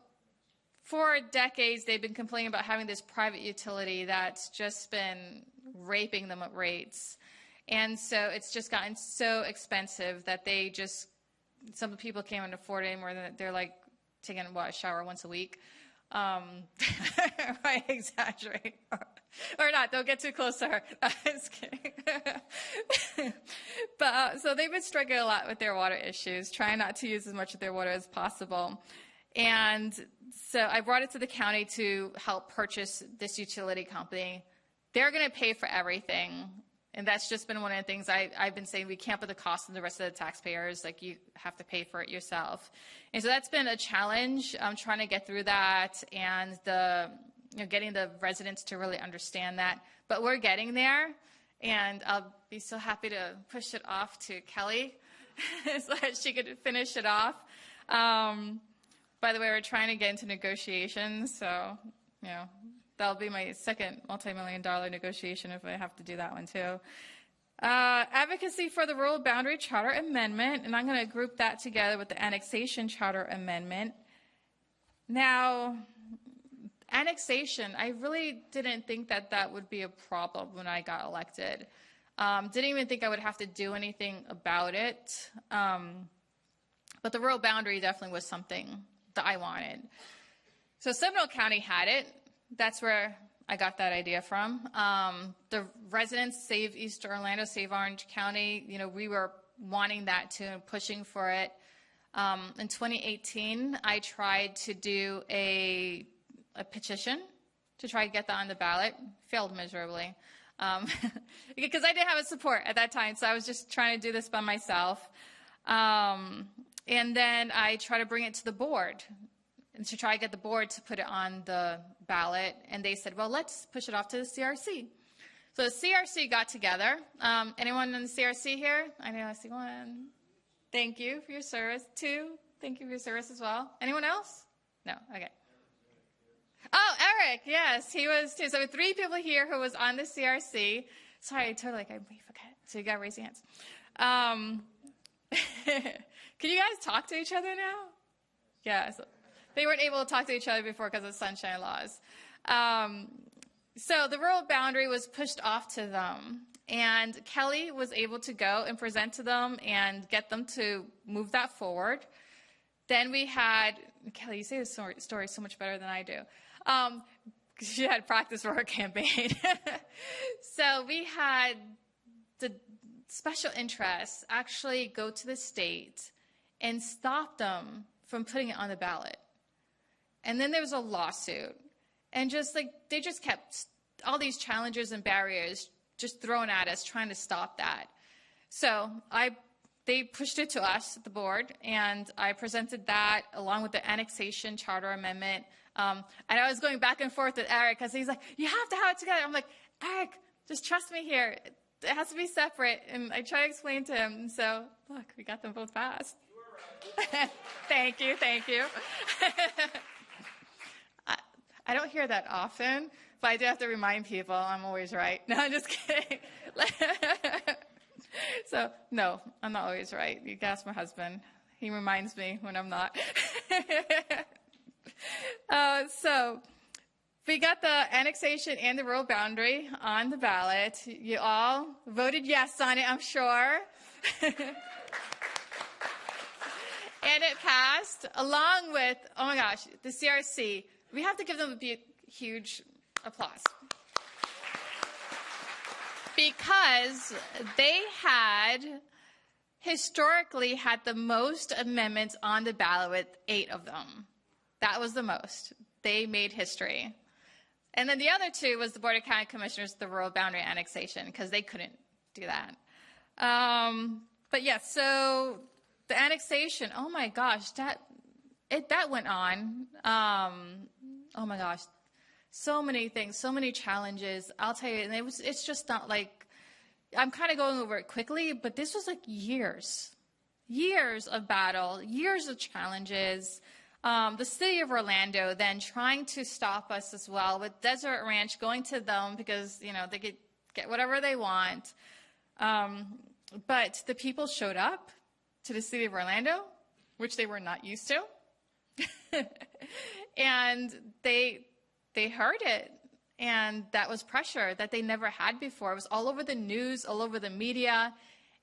for decades, they've been complaining about having this private utility that's just been raping them at rates. And so it's just gotten so expensive that some people can't even afford it anymore. They're like taking a shower once a week. I exaggerate. Or not, don't get too close to her. Just kidding. But so they've been struggling a lot with their water issues, trying not to use as much of their water as possible. And so I brought it to the county to help purchase this utility company. They're going to pay for everything. And that's just been one of the things I've been saying. We can't put the cost on the rest of the taxpayers. Like, you have to pay for it yourself. And so that's been a challenge. I'm trying to get through that and getting the residents to really understand that. But we're getting there. And I'll be so happy to push it off to Kelly so that she could finish it off. By the way, we're trying to get into negotiations. So, that'll be my second multi-million-dollar negotiation if I have to do that one too. Advocacy for the Rural Boundary Charter Amendment, and I'm going to group that together with the Annexation Charter Amendment. Now, annexation, I really didn't think that would be a problem when I got elected. Didn't even think I would have to do anything about it. But the rural boundary definitely was something that I wanted. So Seminole County had it. That's where I got that idea from. The residents, Save East Orlando, Save Orange County, we were wanting that too and pushing for it. In 2018, I tried to do a petition to try to get that on the ballot. Failed miserably. Because I didn't have a support at that time, so I was just trying to do this by myself. And then I tried to bring it to the board and to try to get the board to put it on the ballot. And they said, well, let's push it off to the CRC. So the CRC got together. Anyone in the CRC here? I know I see one. Thank you for your service. Two, thank you for your service as well. Anyone else? No, okay. Oh, Eric, yes, he was too. So 3 people here who was on the CRC. Sorry, I totally, I forget. So you got to raise your hands. Can you guys talk to each other now? Yeah, so they weren't able to talk to each other before because of sunshine laws. So the rural boundary was pushed off to them, and Kelly was able to go and present to them and get them to move that forward. Then we had, Kelly, you say this story so much better than I do. She had practice for her campaign. So we had the special interests actually go to the state and stop them from putting it on the ballot. And then there was a lawsuit. And they just kept all these challenges and barriers just thrown at us, trying to stop that. So they pushed it to us, the board, and I presented that along with the Annexation Charter Amendment. And I was going back and forth with Eric because he's like, you have to have it together. I'm like, Eric, just trust me here. It has to be separate. And I try to explain to him. And so, look, we got them both passed. Right. Thank you. I don't hear that often, but I do have to remind people I'm always right. No, I'm just kidding. So, no, I'm not always right. You can ask my husband. He reminds me when I'm not. So We got the annexation and the rural boundary on the ballot. You all voted yes on it, I'm sure. And it passed, along with, oh my gosh, the CRC. We have to give them a huge applause. Because they historically had the most amendments on the ballot with 8 of them. That was the most. They made history. And then the other 2 was the Board of County Commissioners, the rural boundary annexation, because they couldn't do that. But yes, so the annexation, oh my gosh, that went on. Oh my gosh, so many things, so many challenges. I'll tell you, and it's just not like, I'm kind of going over it quickly, but this was like years of battle, years of challenges. The city of Orlando then trying to stop us as well with Desert Ranch, going to them because, they could get whatever they want. But the people showed up to the city of Orlando, which they were not used to. And they heard it. And that was pressure that they never had before. It was all over the news, all over the media,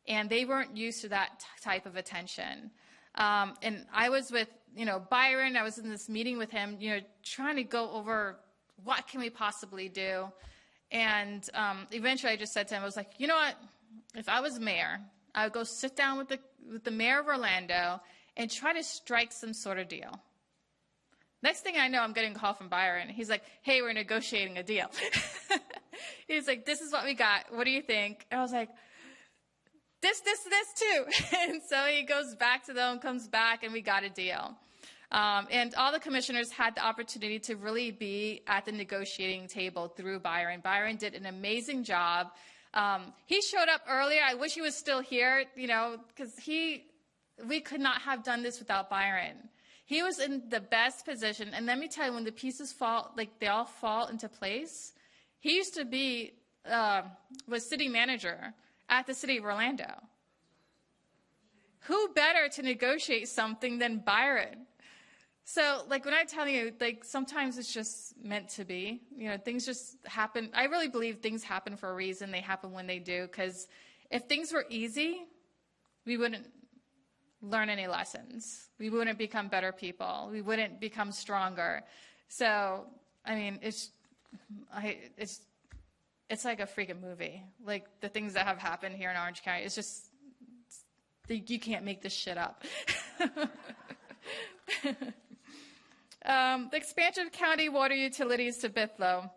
and they weren't used to that type of attention. And I was with, Byron. I was in this meeting with him, trying to go over what can we possibly do. And eventually I just said to him, I was like, you know what? If I was mayor, I would go sit down with the mayor of Orlando and try to strike some sort of deal. Next thing I know, I'm getting a call from Byron. He's like, hey, we're negotiating a deal. He's like, this is what we got. What do you think? And I was like, this too. And so he goes back to them, comes back, and we got a deal. And all the commissioners had the opportunity to really be at the negotiating table through Byron. Byron did an amazing job. He showed up earlier. I wish he was still here, because we could not have done this without Byron. He was in the best position. And let me tell you, when the pieces fall, they all fall into place, he used to be, was city manager at the city of Orlando. Who better to negotiate something than Byron? So, when I tell you, sometimes it's just meant to be. Things just happen. I really believe things happen for a reason. They happen when they do. Because if things were easy, we wouldn't learn any lessons. We wouldn't become better people. We wouldn't become stronger. So, I mean, it's like a freaking movie. The things that have happened here in Orange County, it's just, you can't make this shit up. The expansion of county water utilities to Bithlo.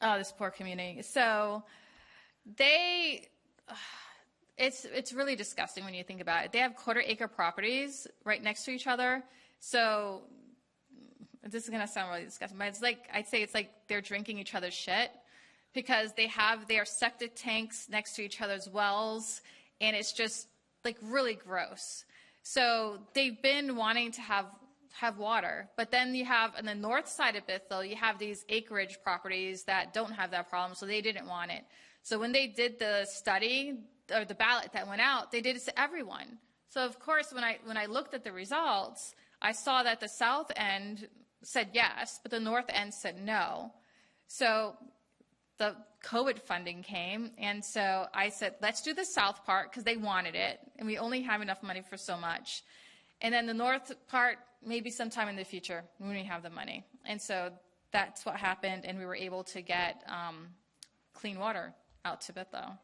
Oh, this poor community. So it's really disgusting when you think about it. They have quarter-acre properties right next to each other. So this is going to sound really disgusting, but I'd say it's like they're drinking each other's shit, because they have their septic tanks next to each other's wells, and it's just really gross. So they've been wanting to have water, but then you have on the north side of Bithlo, you have these acreage properties that don't have that problem, so they didn't want it. So when they did the study or the ballot that went out, they did it to everyone. So of course, when I looked at the results, I saw that the south end said yes, but the north end said no. So the COVID funding came, and so I said, let's do the south part because they wanted it, and we only have enough money for so much. And then the north part, maybe sometime in the future when we have the money. And so that's what happened, and we were able to get clean water out to Bithlo.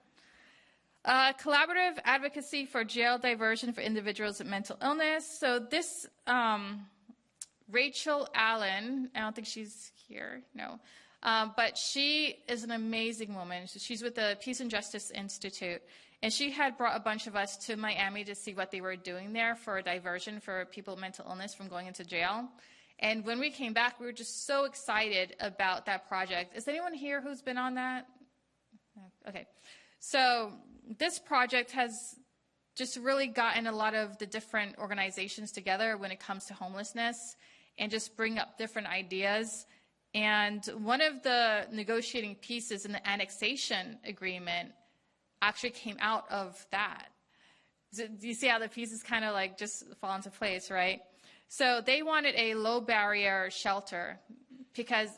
Collaborative advocacy for jail diversion for individuals with mental illness. So this, Rachel Allen, I don't think she's here, no. But she is an amazing woman. She's with the Peace and Justice Institute. And she had brought a bunch of us to Miami to see what they were doing there for diversion for people with mental illness from going into jail. And when we came back, we were just so excited about that project. Is anyone here who's been on that? Okay. So this project has just really gotten a lot of the different organizations together when it comes to homelessness and just bring up different ideas. And one of the negotiating pieces in the annexation agreement actually came out of that. Do you see how the pieces kind of just fall into place, right? So they wanted a low barrier shelter because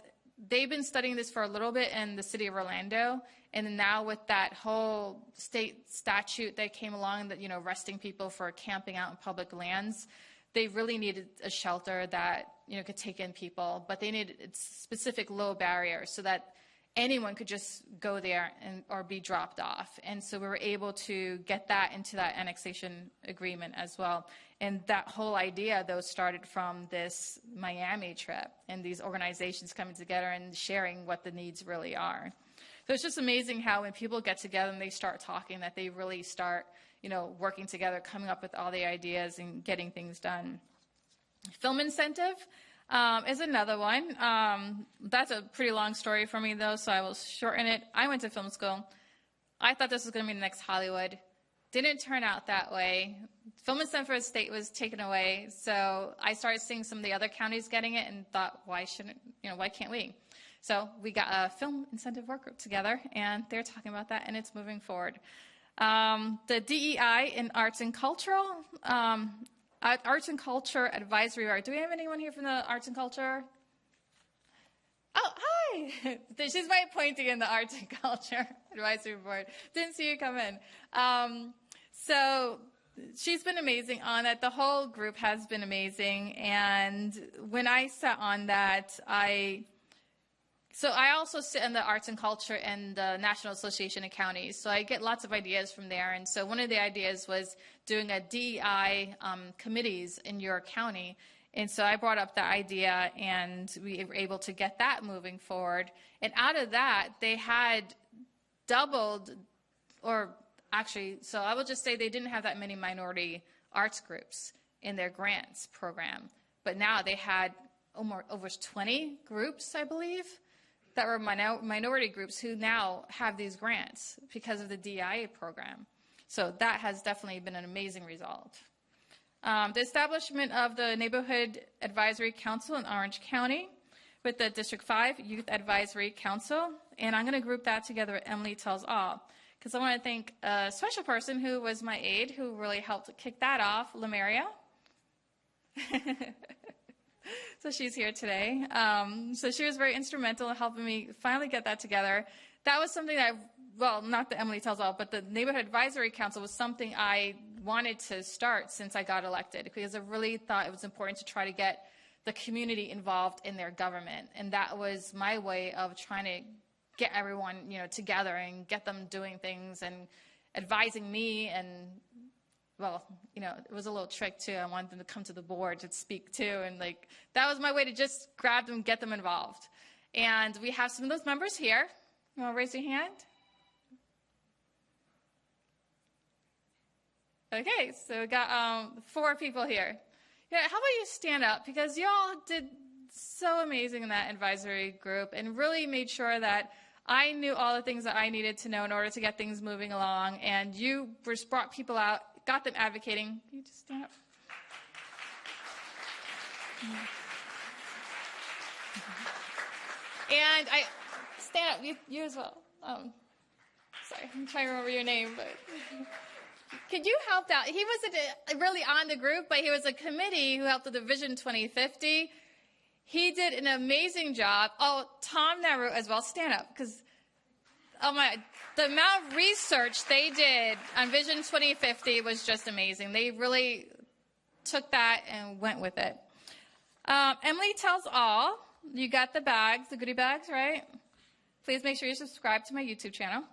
they've been studying this for a little bit in the city of Orlando. And now with that whole state statute that came along that, arresting people for camping out in public lands, they really needed a shelter that, could take in people. But they needed specific low barriers so that anyone could just go there or be dropped off. And so we were able to get that into that annexation agreement as well. And that whole idea, though, started from this Miami trip and these organizations coming together and sharing what the needs really are. So it's just amazing how when people get together and they start talking, that they really start, working together, coming up with all the ideas and getting things done. Film incentive is another one. That's a pretty long story for me, though, so I will shorten it. I went to film school. I thought this was going to be the next Hollywood. Didn't turn out that way. Film incentive for the state was taken away, so I started seeing some of the other counties getting it and thought, why can't we? So we got a film incentive work group together, and they're talking about that, and it's moving forward. The DEI in arts and cultural, Arts and Culture Advisory Board. Do we have anyone here from the Arts and Culture? Oh, hi. She's my appointee in the Arts and Culture Advisory Board. Didn't see you come in. So she's been amazing on it. The whole group has been amazing. And when I sat on that, I also sit in the Arts and Culture and the National Association of Counties. So I get lots of ideas from there. And so one of the ideas was doing a DEI committees in your county. And so I brought up the idea, and we were able to get that moving forward. And out of that, they had doubled, or actually, so I will just say they didn't have that many minority arts groups in their grants program. But now they had over 20 groups, I believe, that were minority groups who now have these grants because of the DEI program. So that has definitely been an amazing result. The establishment of the Neighborhood Advisory Council in Orange County with the District 5 Youth Advisory Council. And I'm going to group that together with Emily Tells All, because I want to thank a special person who was my aide who really helped kick that off, Lemeria. So she's here today. So she was very instrumental in helping me finally get that together. That was something that not the Emily Tells All, but the Neighborhood Advisory Council was something I wanted to start since I got elected, because I really thought it was important to try to get the community involved in their government. And that was my way of trying to get everyone, together and get them doing things and advising me. And, it was a little trick too. I wanted them to come to the board to speak too. And that was my way to just grab them, get them involved. And we have some of those members here. You want to raise your hand? Okay, so we got 4 people here. Yeah, how about you stand up? Because you all did so amazing in that advisory group and really made sure that I knew all the things that I needed to know in order to get things moving along. And you just brought people out, got them advocating. Can you just stand up? And stand up, you as well. Sorry, I'm trying to remember your name, but could you help out? He wasn't really on the group, but he was a committee who helped with the Vision 2050. He did an amazing job. Oh, Tom Naru as well. Stand up, because the amount of research they did on Vision 2050 was just amazing. They really took that and went with it. Emily Tells All. You got the bags, the goodie bags, right? Please make sure you subscribe to my YouTube channel.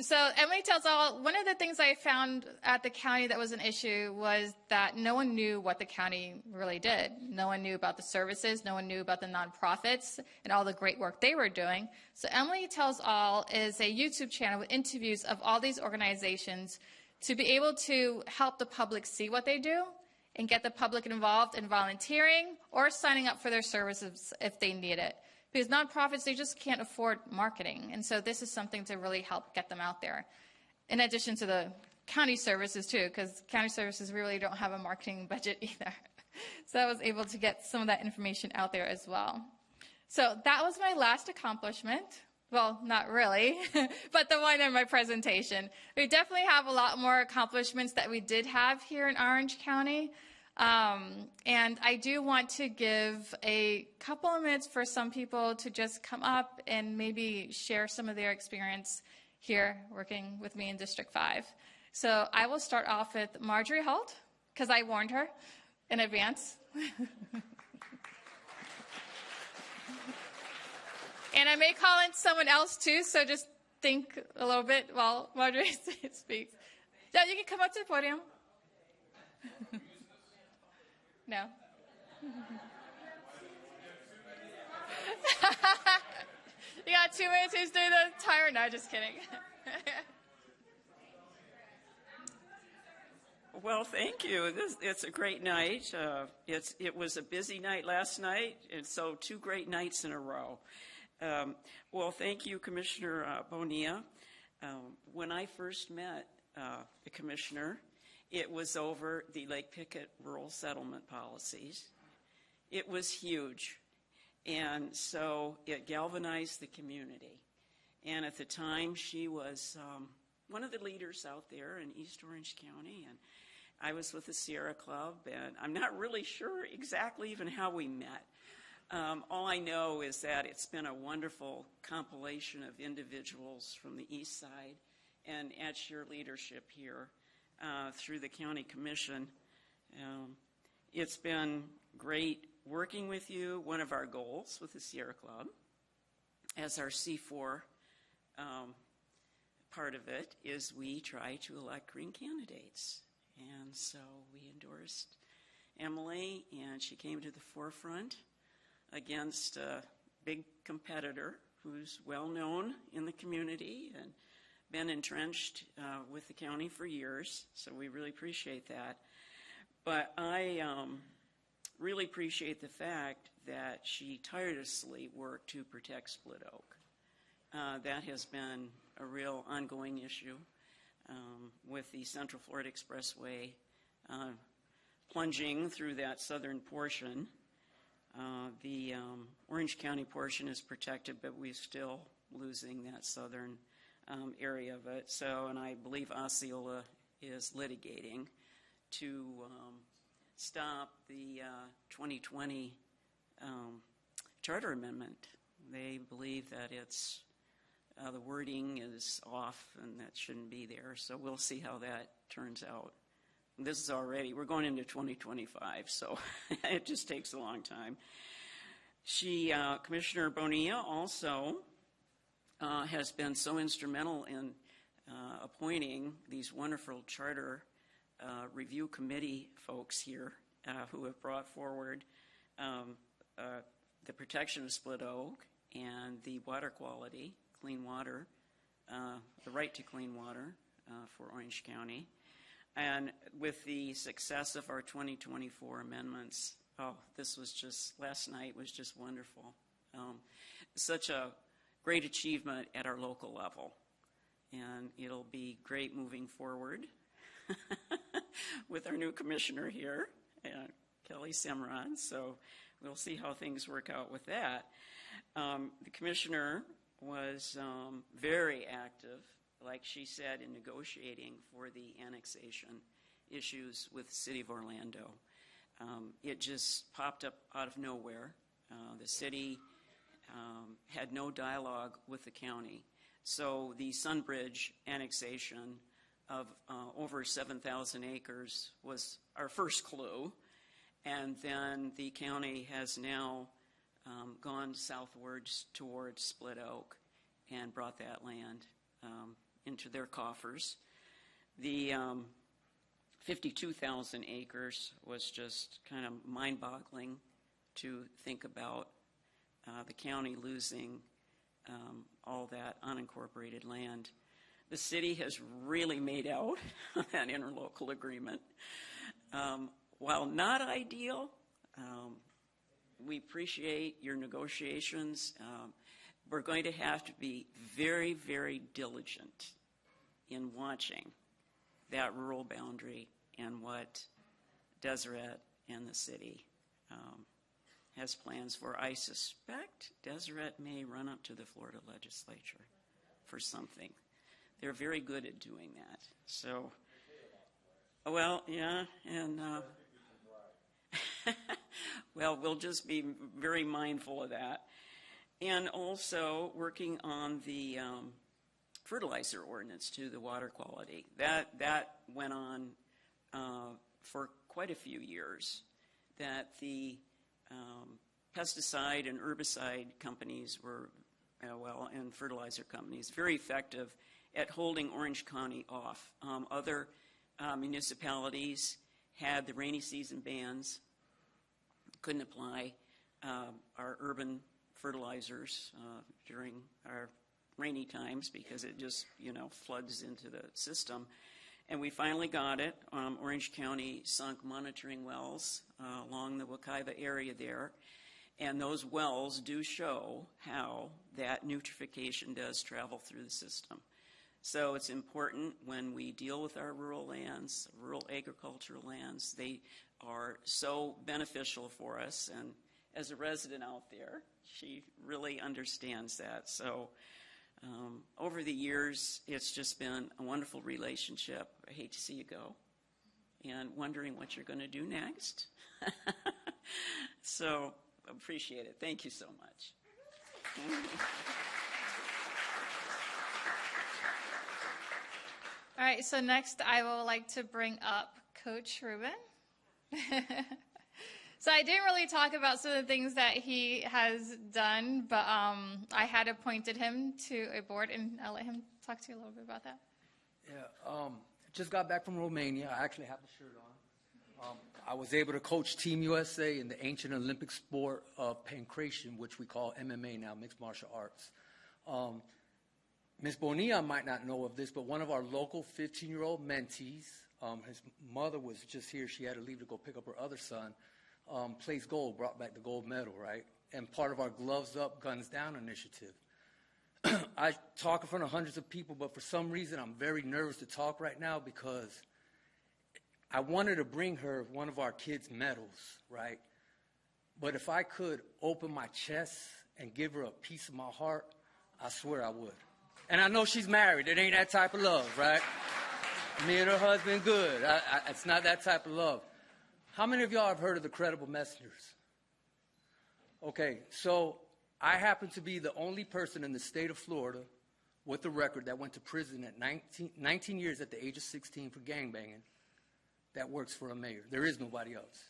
So Emily Tells All, one of the things I found at the county that was an issue was that no one knew what the county really did. No one knew about the services. No one knew about the nonprofits and all the great work they were doing. So Emily Tells All is a YouTube channel with interviews of all these organizations to be able to help the public see what they do and get the public involved in volunteering or signing up for their services if they need it. Because nonprofits, they just can't afford marketing. And so this is something to really help get them out there. In addition to the county services, too, because county services really don't have a marketing budget either. So I was able to get some of that information out there as well. So that was my last accomplishment. Well, not really, but the one in my presentation. We definitely have a lot more accomplishments that we did have here in Orange County. And I do want to give a couple of minutes for some people to just come up and maybe share some of their experience here working with me in District 5. So I will start off with Marjorie Holt, because I warned her in advance. And I may call in someone else too, so just think a little bit while Marjorie speaks. Yeah, you can come up to the podium. No. You got 2 minutes. Who's doing the timer? No, just kidding. Well, thank you. It's a great night. It was a busy night last night, and so 2 great nights in a row. Well, thank you, Commissioner Bonilla. When I first met the commissioner, it was over the Lake Pickett rural settlement policies. It was huge, and so it galvanized the community. And at the time, she was one of the leaders out there in East Orange County, and I was with the Sierra Club, and I'm not really sure exactly even how we met. All I know is that it's been a wonderful compilation of individuals from the East Side, and at your leadership here through the County Commission. It's been great working with you. One of our goals with the Sierra Club, as our C4 part of it, is we try to elect green candidates. And so we endorsed Emily, and she came to the forefront against a big competitor who's well known in the community and been entrenched with the county for years, so we really appreciate that. But I really appreciate the fact that she tirelessly worked to protect Split Oak. That has been a real ongoing issue with the Central Florida Expressway plunging through that southern portion. The Orange County portion is protected, but we're still losing that southern area of it. So, and I believe Osceola is litigating to stop the 2020 charter amendment. They believe that it's the wording is off and that shouldn't be there. So we'll see how that turns out. This is already, we're going into 2025, so it just takes a long time. She, Commissioner Bonilla, also has been so instrumental in appointing these wonderful charter review committee folks here who have brought forward the protection of Split Oak and the water quality, clean water, the right to clean water for Orange County. And with the success of our 2024 amendments, this was just, last night was just wonderful. Such a great achievement at our local level. And it'll be great moving forward with our new commissioner here, Kelly Simron. So we'll see how things work out with that. The commissioner was very active, like she said, in negotiating for the annexation issues with the city of Orlando. It just popped up out of nowhere. The city had no dialogue with the county. So the Sunbridge annexation of over 7,000 acres was our first clue. And then the county has now gone southwards towards Split Oak and brought that land into their coffers. The 52,000 acres was just kind of mind-boggling to think about the county losing all that unincorporated land. The city has really made out on that interlocal agreement. While not ideal, we appreciate your negotiations. We're going to have to be very, very diligent in watching that rural boundary and what Deseret and the city has plans for. I suspect Deseret may run up to the Florida legislature for something. They're very good at doing that. So, well, yeah, and Well, we'll just be very mindful of that. And also working on the fertilizer ordinance to the water quality. That went on for quite a few years, that the pesticide and herbicide companies were, and fertilizer companies, very effective at holding Orange County off. Other municipalities had the rainy season bans, couldn't apply our urban fertilizers during our rainy times because it just, floods into the system. And we finally got it. Orange County sunk monitoring wells along the Wekiva area there. And those wells do show how that nutrification does travel through the system. So it's important when we deal with our rural lands, rural agricultural lands, they are so beneficial for us. And as a resident out there, she really understands that. So over the years, it's just been a wonderful relationship. I hate to see you go and wondering what you're going to do next. So appreciate it. Thank you so much. All right, so next I would like to bring up Coach Ruben. So I didn't really talk about some of the things that he has done, but I had appointed him to a board, and I'll let him talk to you a little bit about that. Yeah, just got back from Romania. I actually have the shirt on. I was able to coach Team USA in the ancient Olympic sport of pancration, which we call MMA now, mixed martial arts. Ms. Bonilla might not know of this, but one of our local 15-year-old mentees, his mother was just here. She had to leave to go pick up her other son. Placed gold, brought back the gold medal, right? And part of our Gloves Up, Guns Down initiative. I talk in front of hundreds of people, but for some reason I'm very nervous to talk right now because I wanted to bring her one of our kids' medals, right? But if I could open my chest and give her a piece of my heart, I swear I would. And I know she's married. It ain't that type of love, right? Me and her husband, good. It's not that type of love. How many of y'all have heard of the Credible Messengers? Okay, so I happen to be the only person in the state of Florida with a record that went to prison at 19 years at the age of 16 for gangbanging that works for a mayor. There is nobody else.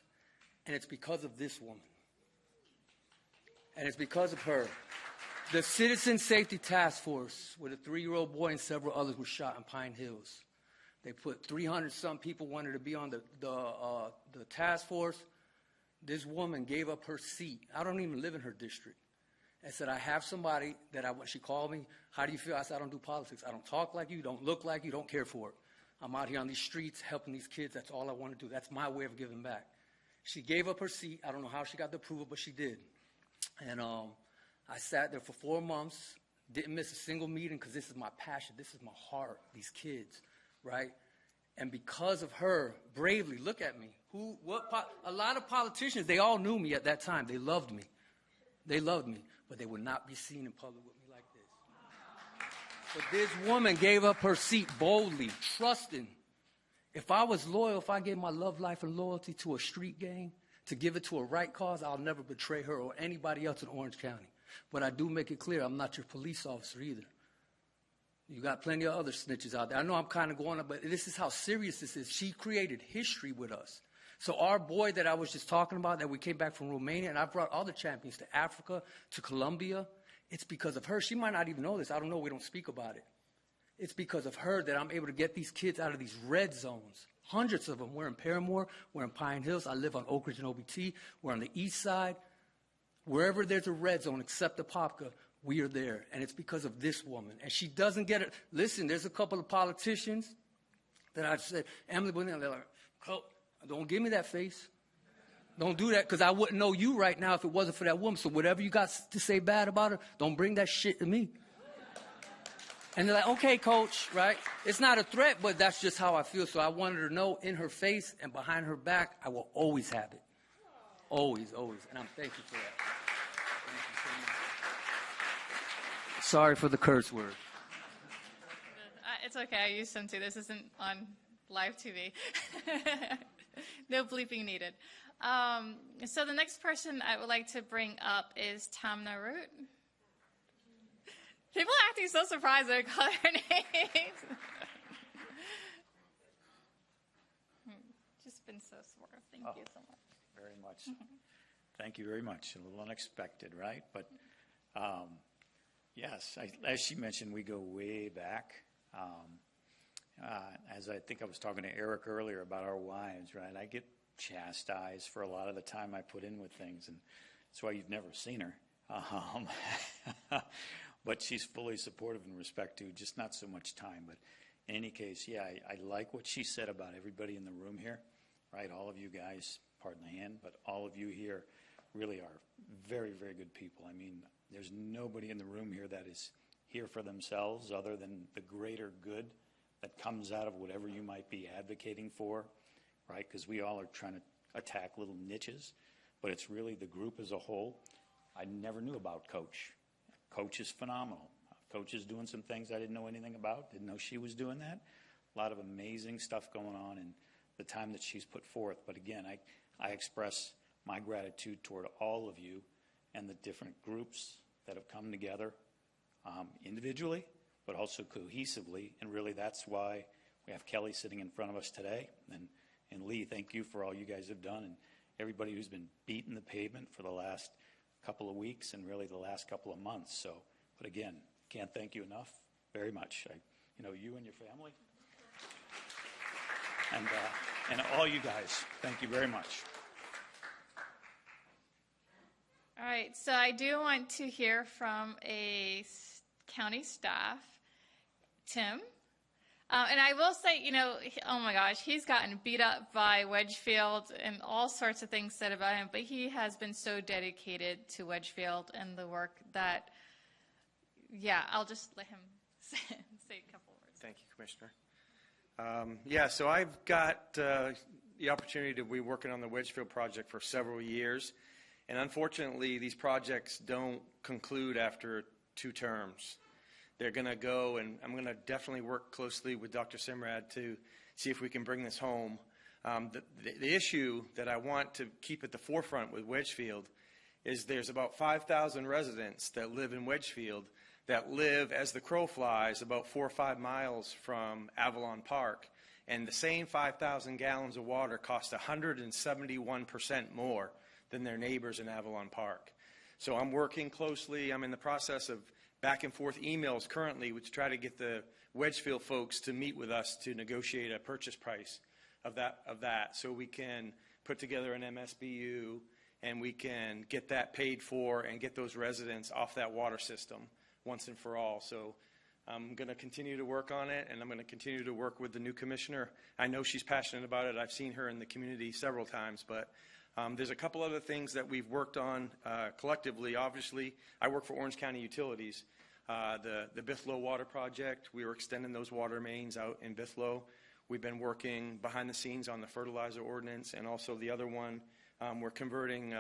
And it's because of this woman. And it's because of her. The Citizen Safety Task Force, with a 3-year-old boy and several others were shot in Pine Hills. They put 300-some people wanted to be on the task force. This woman gave up her seat. I don't even live in her district. And said, I have somebody that she called me. How do you feel? I said, I don't do politics. I don't talk like you, don't look like you, don't care for it. I'm out here on these streets helping these kids. That's all I want to do. That's my way of giving back. She gave up her seat. I don't know how she got the approval, but she did. And I sat there for 4 months, didn't miss a single meeting because this is my passion. This is my heart, these kids. Right? And because of her, bravely, look at me. A lot of politicians, they all knew me at that time. They loved me. They loved me, but they would not be seen in public with me like this. But this woman gave up her seat boldly, trusting. If I was loyal, if I gave my love, life, and loyalty to a street gang, to give it to a right cause, I'll never betray her or anybody else in Orange County. But I do make it clear I'm not your police officer either. You got plenty of other snitches out there. I know I'm kind of going up, but this is how serious this is. She created history with us. So our boy that I was just talking about, that we came back from Romania, and I brought other champions to Africa, to Colombia, it's because of her. She might not even know this. I don't know. We don't speak about it. It's because of her that I'm able to get these kids out of these red zones. Hundreds of them. We're in Paramore. We're in Pine Hills. I live on Oak Ridge and OBT. We're on the east side. Wherever there's a red zone except Apopka, we are there. And it's because of this woman. And she doesn't get it. Listen, there's a couple of politicians that I said, Emily Bonilla, they're like, oh, don't give me that face. Don't do that, because I wouldn't know you right now if it wasn't for that woman. So whatever you got to say bad about her, don't bring that shit to me. And they're like, okay, coach, right? It's not a threat, but that's just how I feel. So I wanted her to know in her face and behind her back, I will always have it. Always, always. And I'm thankful for that. Thank you so much. Sorry for the curse word. It's okay. I used some too. This isn't on live TV. No bleeping needed. So the next person I would like to bring up is Tamna Root. People are acting so surprised when I call her name. Just been so supportive. Thank you so much. Very much so. Thank you very much. A little unexpected, right? But yes, as she mentioned, we go way back. As I think I was talking to Eric earlier about our wives, right? I get chastised for a lot of the time I put in with things, and that's why you've never seen her. But she's fully supportive in respect to just not so much time. But in any case, yeah, I like what she said about everybody in the room here, right? All of you guys, pardon the hand, but all of you here really are very, very good people. I mean, there's nobody in the room here that is here for themselves other than the greater good that comes out of whatever you might be advocating for, right? Because we all are trying to attack little niches, but it's really the group as a whole. I never knew about Coach. Coach is phenomenal. Coach is doing some things I didn't know anything about, didn't know she was doing that. A lot of amazing stuff going on in the time that she's put forth. But again, I express my gratitude toward all of you and the different groups that have come together individually, but also cohesively. And really that's why we have Kelly sitting in front of us today. And Lee, thank you for all you guys have done, and everybody who's been beating the pavement for the last couple of weeks and really the last couple of months. So, but again, can't thank you enough very much. You and your family, and all you guys, thank you very much. All right, so I do want to hear from a county staff, Tim. And I will say, oh my gosh, he's gotten beat up by Wedgefield and all sorts of things said about him, but he has been so dedicated to Wedgefield and the work that, I'll just let him say a couple words. Thank you, Commissioner. So I've got the opportunity to be working on the Wedgefield project for several years, and unfortunately, these projects don't conclude after 2 terms. They're going to go, and I'm going to definitely work closely with Dr. Simrad to see if we can bring this home. The issue that I want to keep at the forefront with Wedgefield is there's about 5,000 residents that live in Wedgefield that live, as the crow flies, about 4 or 5 miles from Avalon Park. And the same 5,000 gallons of water cost 171% more than their neighbors in Avalon Park. So I'm working closely. I'm in the process of back and forth emails currently to try to get the Wedgefield folks to meet with us to negotiate a purchase price of that so we can put together an MSBU and we can get that paid for and get those residents off that water system once and for all. So I'm going to continue to work on it, and I'm going to continue to work with the new commissioner. I know she's passionate about it. I've seen her in the community several times, but there's a couple other things that we've worked on collectively. Obviously, I work for Orange County Utilities. The Bithlow Water Project, we were extending those water mains out in Bithlow. We've been working behind the scenes on the fertilizer ordinance, and also the other one, we're converting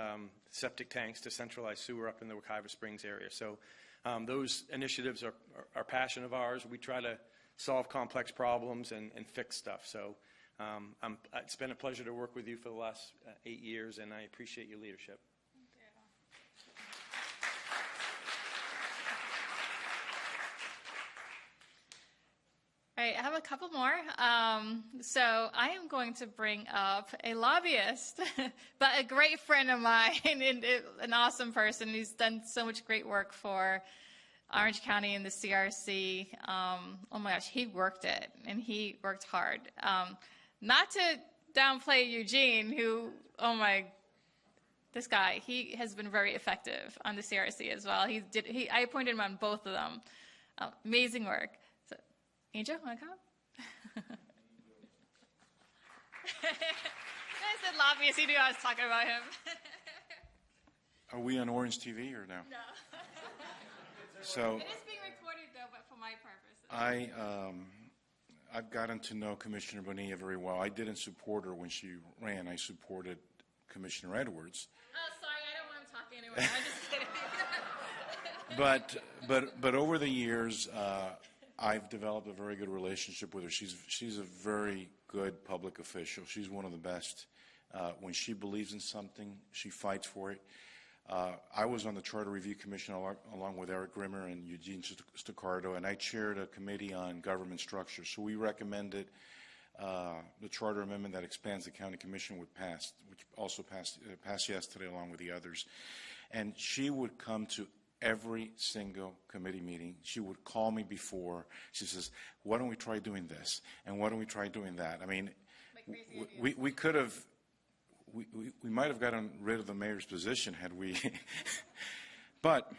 septic tanks to centralized sewer up in the Wekiva Springs area. So those initiatives are passion of ours. We try to solve complex problems and fix stuff. So it's been a pleasure to work with you for the last 8 years, and I appreciate your leadership. All right, I have a couple more. So I am going to bring up a lobbyist, but a great friend of mine and an awesome person who's done so much great work for Orange County and the CRC. Oh my gosh, he worked it, and he worked hard. Not to downplay Eugene, who, this guy, he has been very effective on the CRC as well. I appointed him on both of them. Amazing work. So, Angel, want to come? I said lobbyist, he knew I was talking about him. Are we on Orange TV or no? No. So it is being recorded, though, but for my purposes. I've gotten to know Commissioner Bonilla very well. I didn't support her when she ran. I supported Commissioner Edwards. Oh, sorry, I don't want to talk anymore. I'm just kidding. But over the years, I've developed a very good relationship with her. She's a very good public official. She's one of the best When she believes in something, she fights for it. I was on the Charter Review Commission along with Eric Grimmer and Eugene Staccardo, and I chaired a committee on government structure. So we recommended the charter amendment that expands the county commission which also passed yesterday along with the others. And she would come to every single committee meeting. She would call me before. She says, why don't we try doing this? And why don't we try doing that? I mean, we could have, we might have gotten rid of the mayor's position had we, but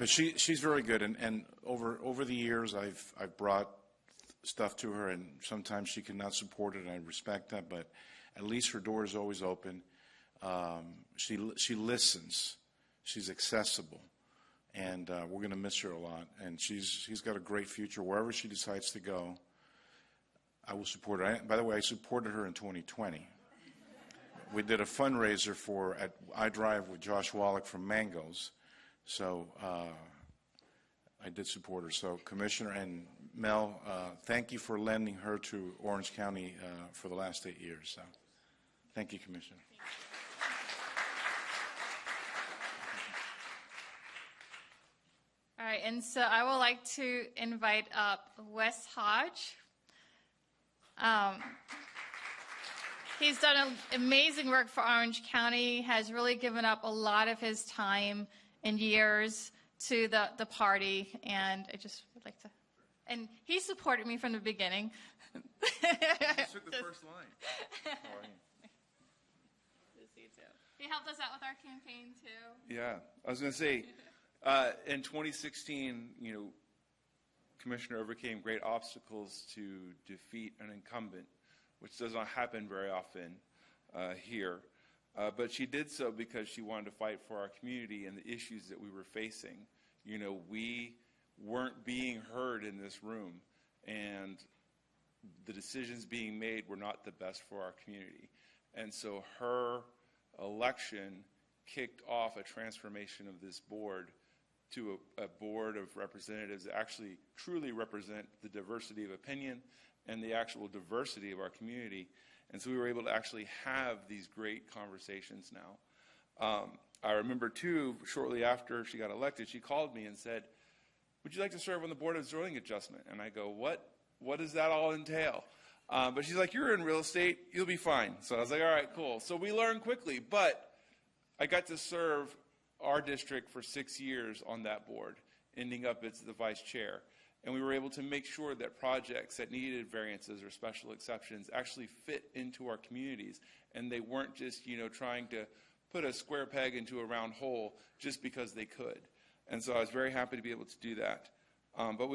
she's very good. And over the years, I've brought stuff to her, and sometimes she cannot support it, and I respect that, but at least her door is always open. She listens. She's accessible, and we're going to miss her a lot. And she's got a great future wherever she decides to go. I will support her. By the way, I supported her in 2020. We did a fundraiser for at iDrive with Josh Wallach from Mangoes, so I did support her. So, Commissioner and Mel, thank you for lending her to Orange County for the last 8 years. So, thank you, Commissioner. All right, and so I would like to invite up Wes Hodge. He's done amazing work for Orange County, has really given up a lot of his time and years to the party, and I just would like to, and he supported me from the beginning. You took the first line. He helped us out with our campaign, too. Yeah, I was going to say, in 2016, Commissioner overcame great obstacles to defeat an incumbent, which does not happen very often here. But she did so because she wanted to fight for our community and the issues that we were facing. We weren't being heard in this room, and the decisions being made were not the best for our community. And so her election kicked off a transformation of this board to a board of representatives that actually truly represent the diversity of opinion and the actual diversity of our community. And so we were able to actually have these great conversations now. I remember, too, shortly after she got elected, she called me and said, would you like to serve on the Board of Zoning Adjustment? And I go, what does that all entail? But she's like, you're in real estate, you'll be fine. So I was like, all right, cool. So we learned quickly, but I got to serve our district for 6 years on that board, ending up as the vice chair. And we were able to make sure that projects that needed variances or special exceptions actually fit into our communities. And they weren't just, trying to put a square peg into a round hole just because they could. And so I was very happy to be able to do that. But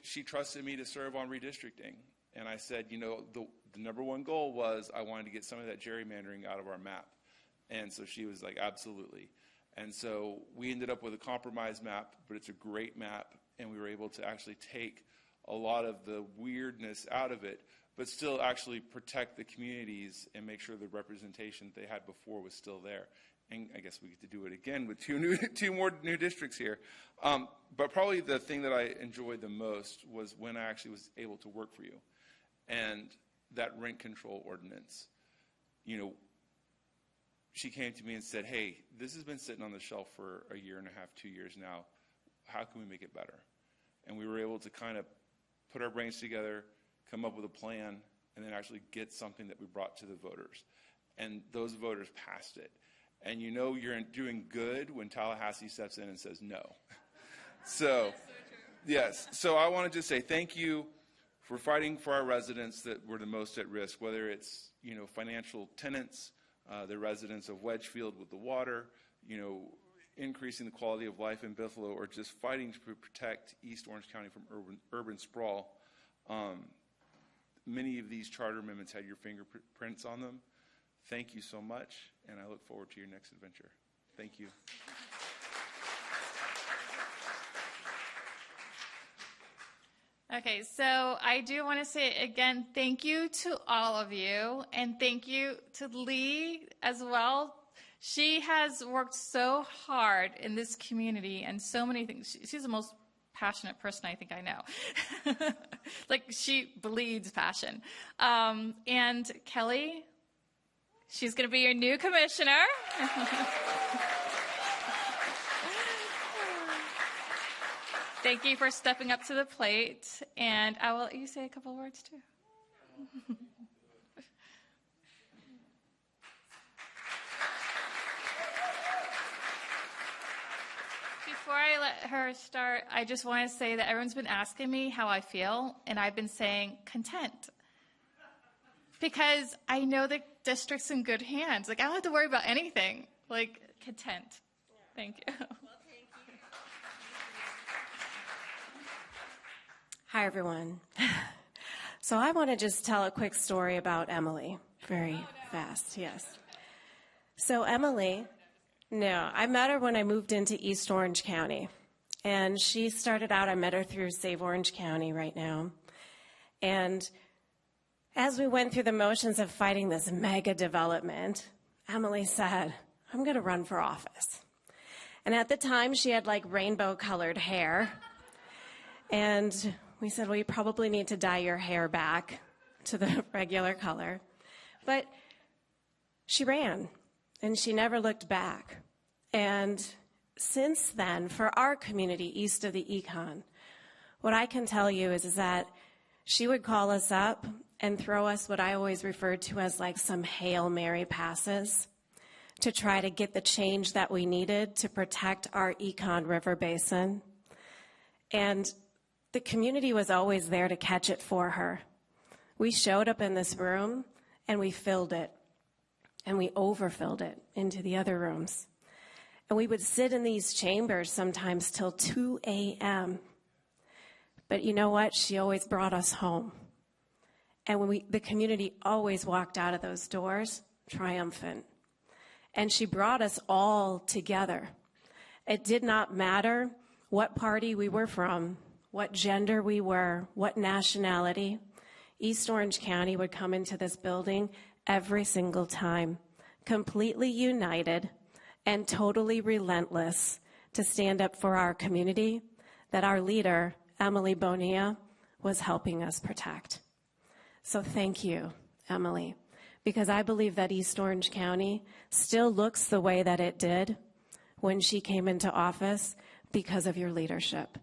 she trusted me to serve on redistricting. And I said, the number one goal was I wanted to get some of that gerrymandering out of our map. And so she was like, absolutely. And so we ended up with a compromise map, but it's a great map. And we were able to actually take a lot of the weirdness out of it, but still actually protect the communities and make sure the representation they had before was still there. And I guess we get to do it again with two more new districts here. But probably the thing that I enjoyed the most was when I actually was able to work for you. And that rent control ordinance, she came to me and said, hey, this has been sitting on the shelf for a year and a half, 2 years now. How can we make it better? And we were able to kind of put our brains together, come up with a plan, and then actually get something that we brought to the voters. And those voters passed it. And you're doing good when Tallahassee steps in and says no. So, yes. So I want to just say thank you for fighting for our residents that were the most at risk, whether it's, financial tenants, the residents of Wedgefield with the water, increasing the quality of life in Buffalo, or just fighting to protect East Orange County from urban sprawl. Many of these charter amendments had your fingerprints on them. Thank you so much, and I look forward to your next adventure. Thank you. Okay, so I do want to say again, thank you to all of you, and thank you to Lee as well. She has worked so hard in this community and so many things. She's the most passionate person I think I know. Like, she bleeds passion. And Kelly, She's going to be your new commissioner. Thank you for stepping up to the plate. And I will let you say a couple words, too. Before I let her start, I just want to say that everyone's been asking me how I feel, and I've been saying content. Because I know the district's in good hands. Like, I don't have to worry about anything. Like, content. Thank you. Well, thank you. Hi, everyone. So I want to just tell a quick story about Emily, very fast, yes. So Emily, I met her when I moved into East Orange County. And she started out, I met her through Save Orange County right now. And as we went through the motions of fighting this mega development, Emily said, I'm going to run for office. And at the time, she had like rainbow-colored hair. And we said, well, you probably need to dye your hair back to the regular color. But she ran, and she never looked back. And since then, for our community east of the Econ, what I can tell you is that she would call us up and throw us what I always referred to as like some Hail Mary passes to try to get the change that we needed to protect our Econ River Basin. And the community was always there to catch it for her. We showed up in this room and we filled it, and we overfilled it into the other rooms. And we would sit in these chambers sometimes till 2 a.m. But you know what? She always brought us home. And the community always walked out of those doors triumphant. And she brought us all together. It did not matter what party we were from, what gender we were, what nationality. East Orange County would come into this building every single time, completely united and totally relentless to stand up for our community that our leader, Emily Bonilla, was helping us protect. So thank you, Emily, because I believe that East Orange County still looks the way that it did when she came into office because of your leadership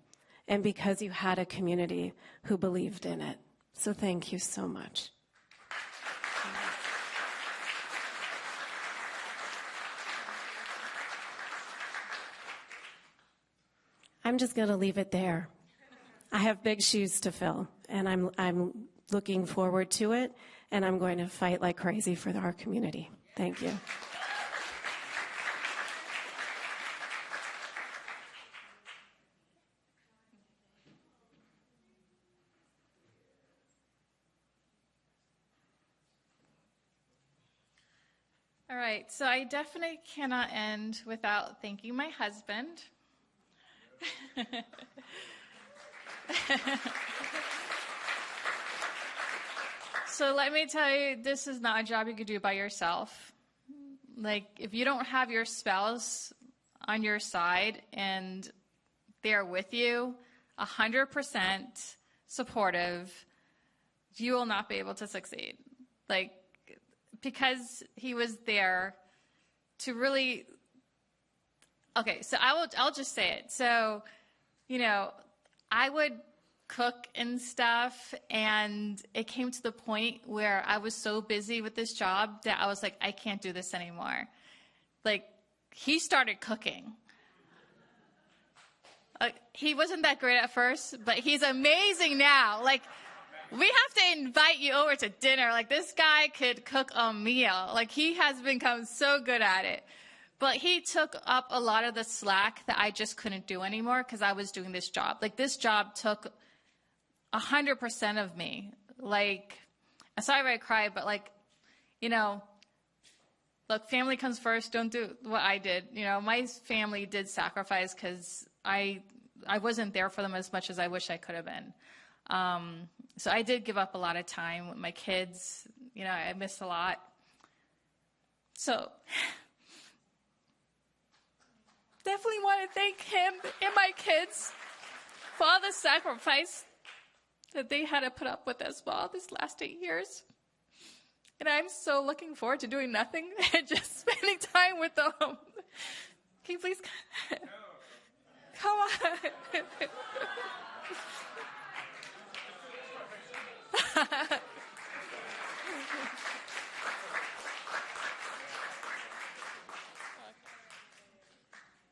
and because you had a community who believed in it. So thank you so much. I'm just going to leave it there. I have big shoes to fill, and I'm looking forward to it, and I'm going to fight like crazy for our community. Thank you. All right, so I definitely cannot end without thanking my husband. So let me tell you, this is not a job you could do by yourself. Like, if you don't have your spouse on your side and they're with you, 100% supportive, you will not be able to succeed. Like, because he was there to really, okay, so I'll just say it. So, I would cook and stuff, and it came to the point where I was so busy with this job that I was like, I can't do this anymore. Like, he started cooking. He wasn't that great at first, but he's amazing now. Like, we have to invite you over to dinner. Like, this guy could cook a meal. Like, he has become so good at it. But he took up a lot of the slack that I just couldn't do anymore because I was doing this job. Like, this job took 100% of me. Like, I'm sorry if I cry, but look, family comes first. Don't do what I did. My family did sacrifice because I wasn't there for them as much as I wish I could have been. So I did give up a lot of time with my kids. I missed a lot. So definitely want to thank him and my kids for all the sacrifice that they had to put up with as well this last 8 years. And I'm so looking forward to doing nothing and just spending time with them. Can you please come on?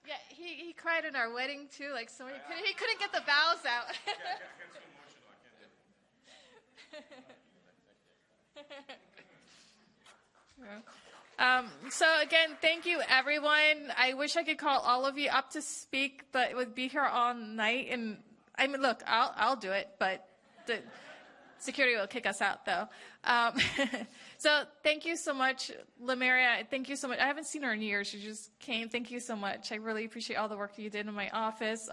Yeah, he cried at our wedding too. Like somebody, he couldn't get the vows out. So again, thank you, everyone. I wish I could call all of you up to speak, but it would be here all night. And I mean, look, I'll do it, but the security will kick us out, though. So thank you so much, Lamaria. Thank you so much. I haven't seen her in years. She just came. Thank you so much. I really appreciate all the work you did in my office.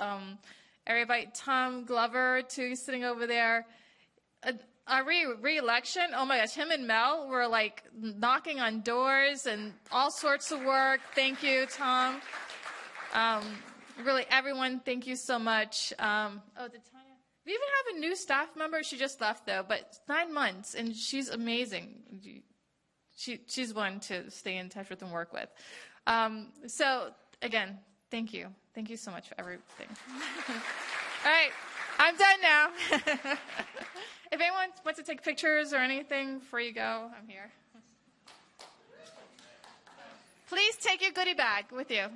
Everybody, Tom Glover, too, sitting over there. Our re-election, oh my gosh, him and Mel were like knocking on doors and all sorts of work. Thank you, Tom. Really, everyone, thank you so much. Did Tanya? We even have a new staff member. She just left, though, but 9 months, and she's amazing. She's one to stay in touch with and work with. So, again, thank you. Thank you so much for everything. All right, I'm done now. If anyone wants to take pictures or anything before you go, I'm here. Please take your goodie bag with you.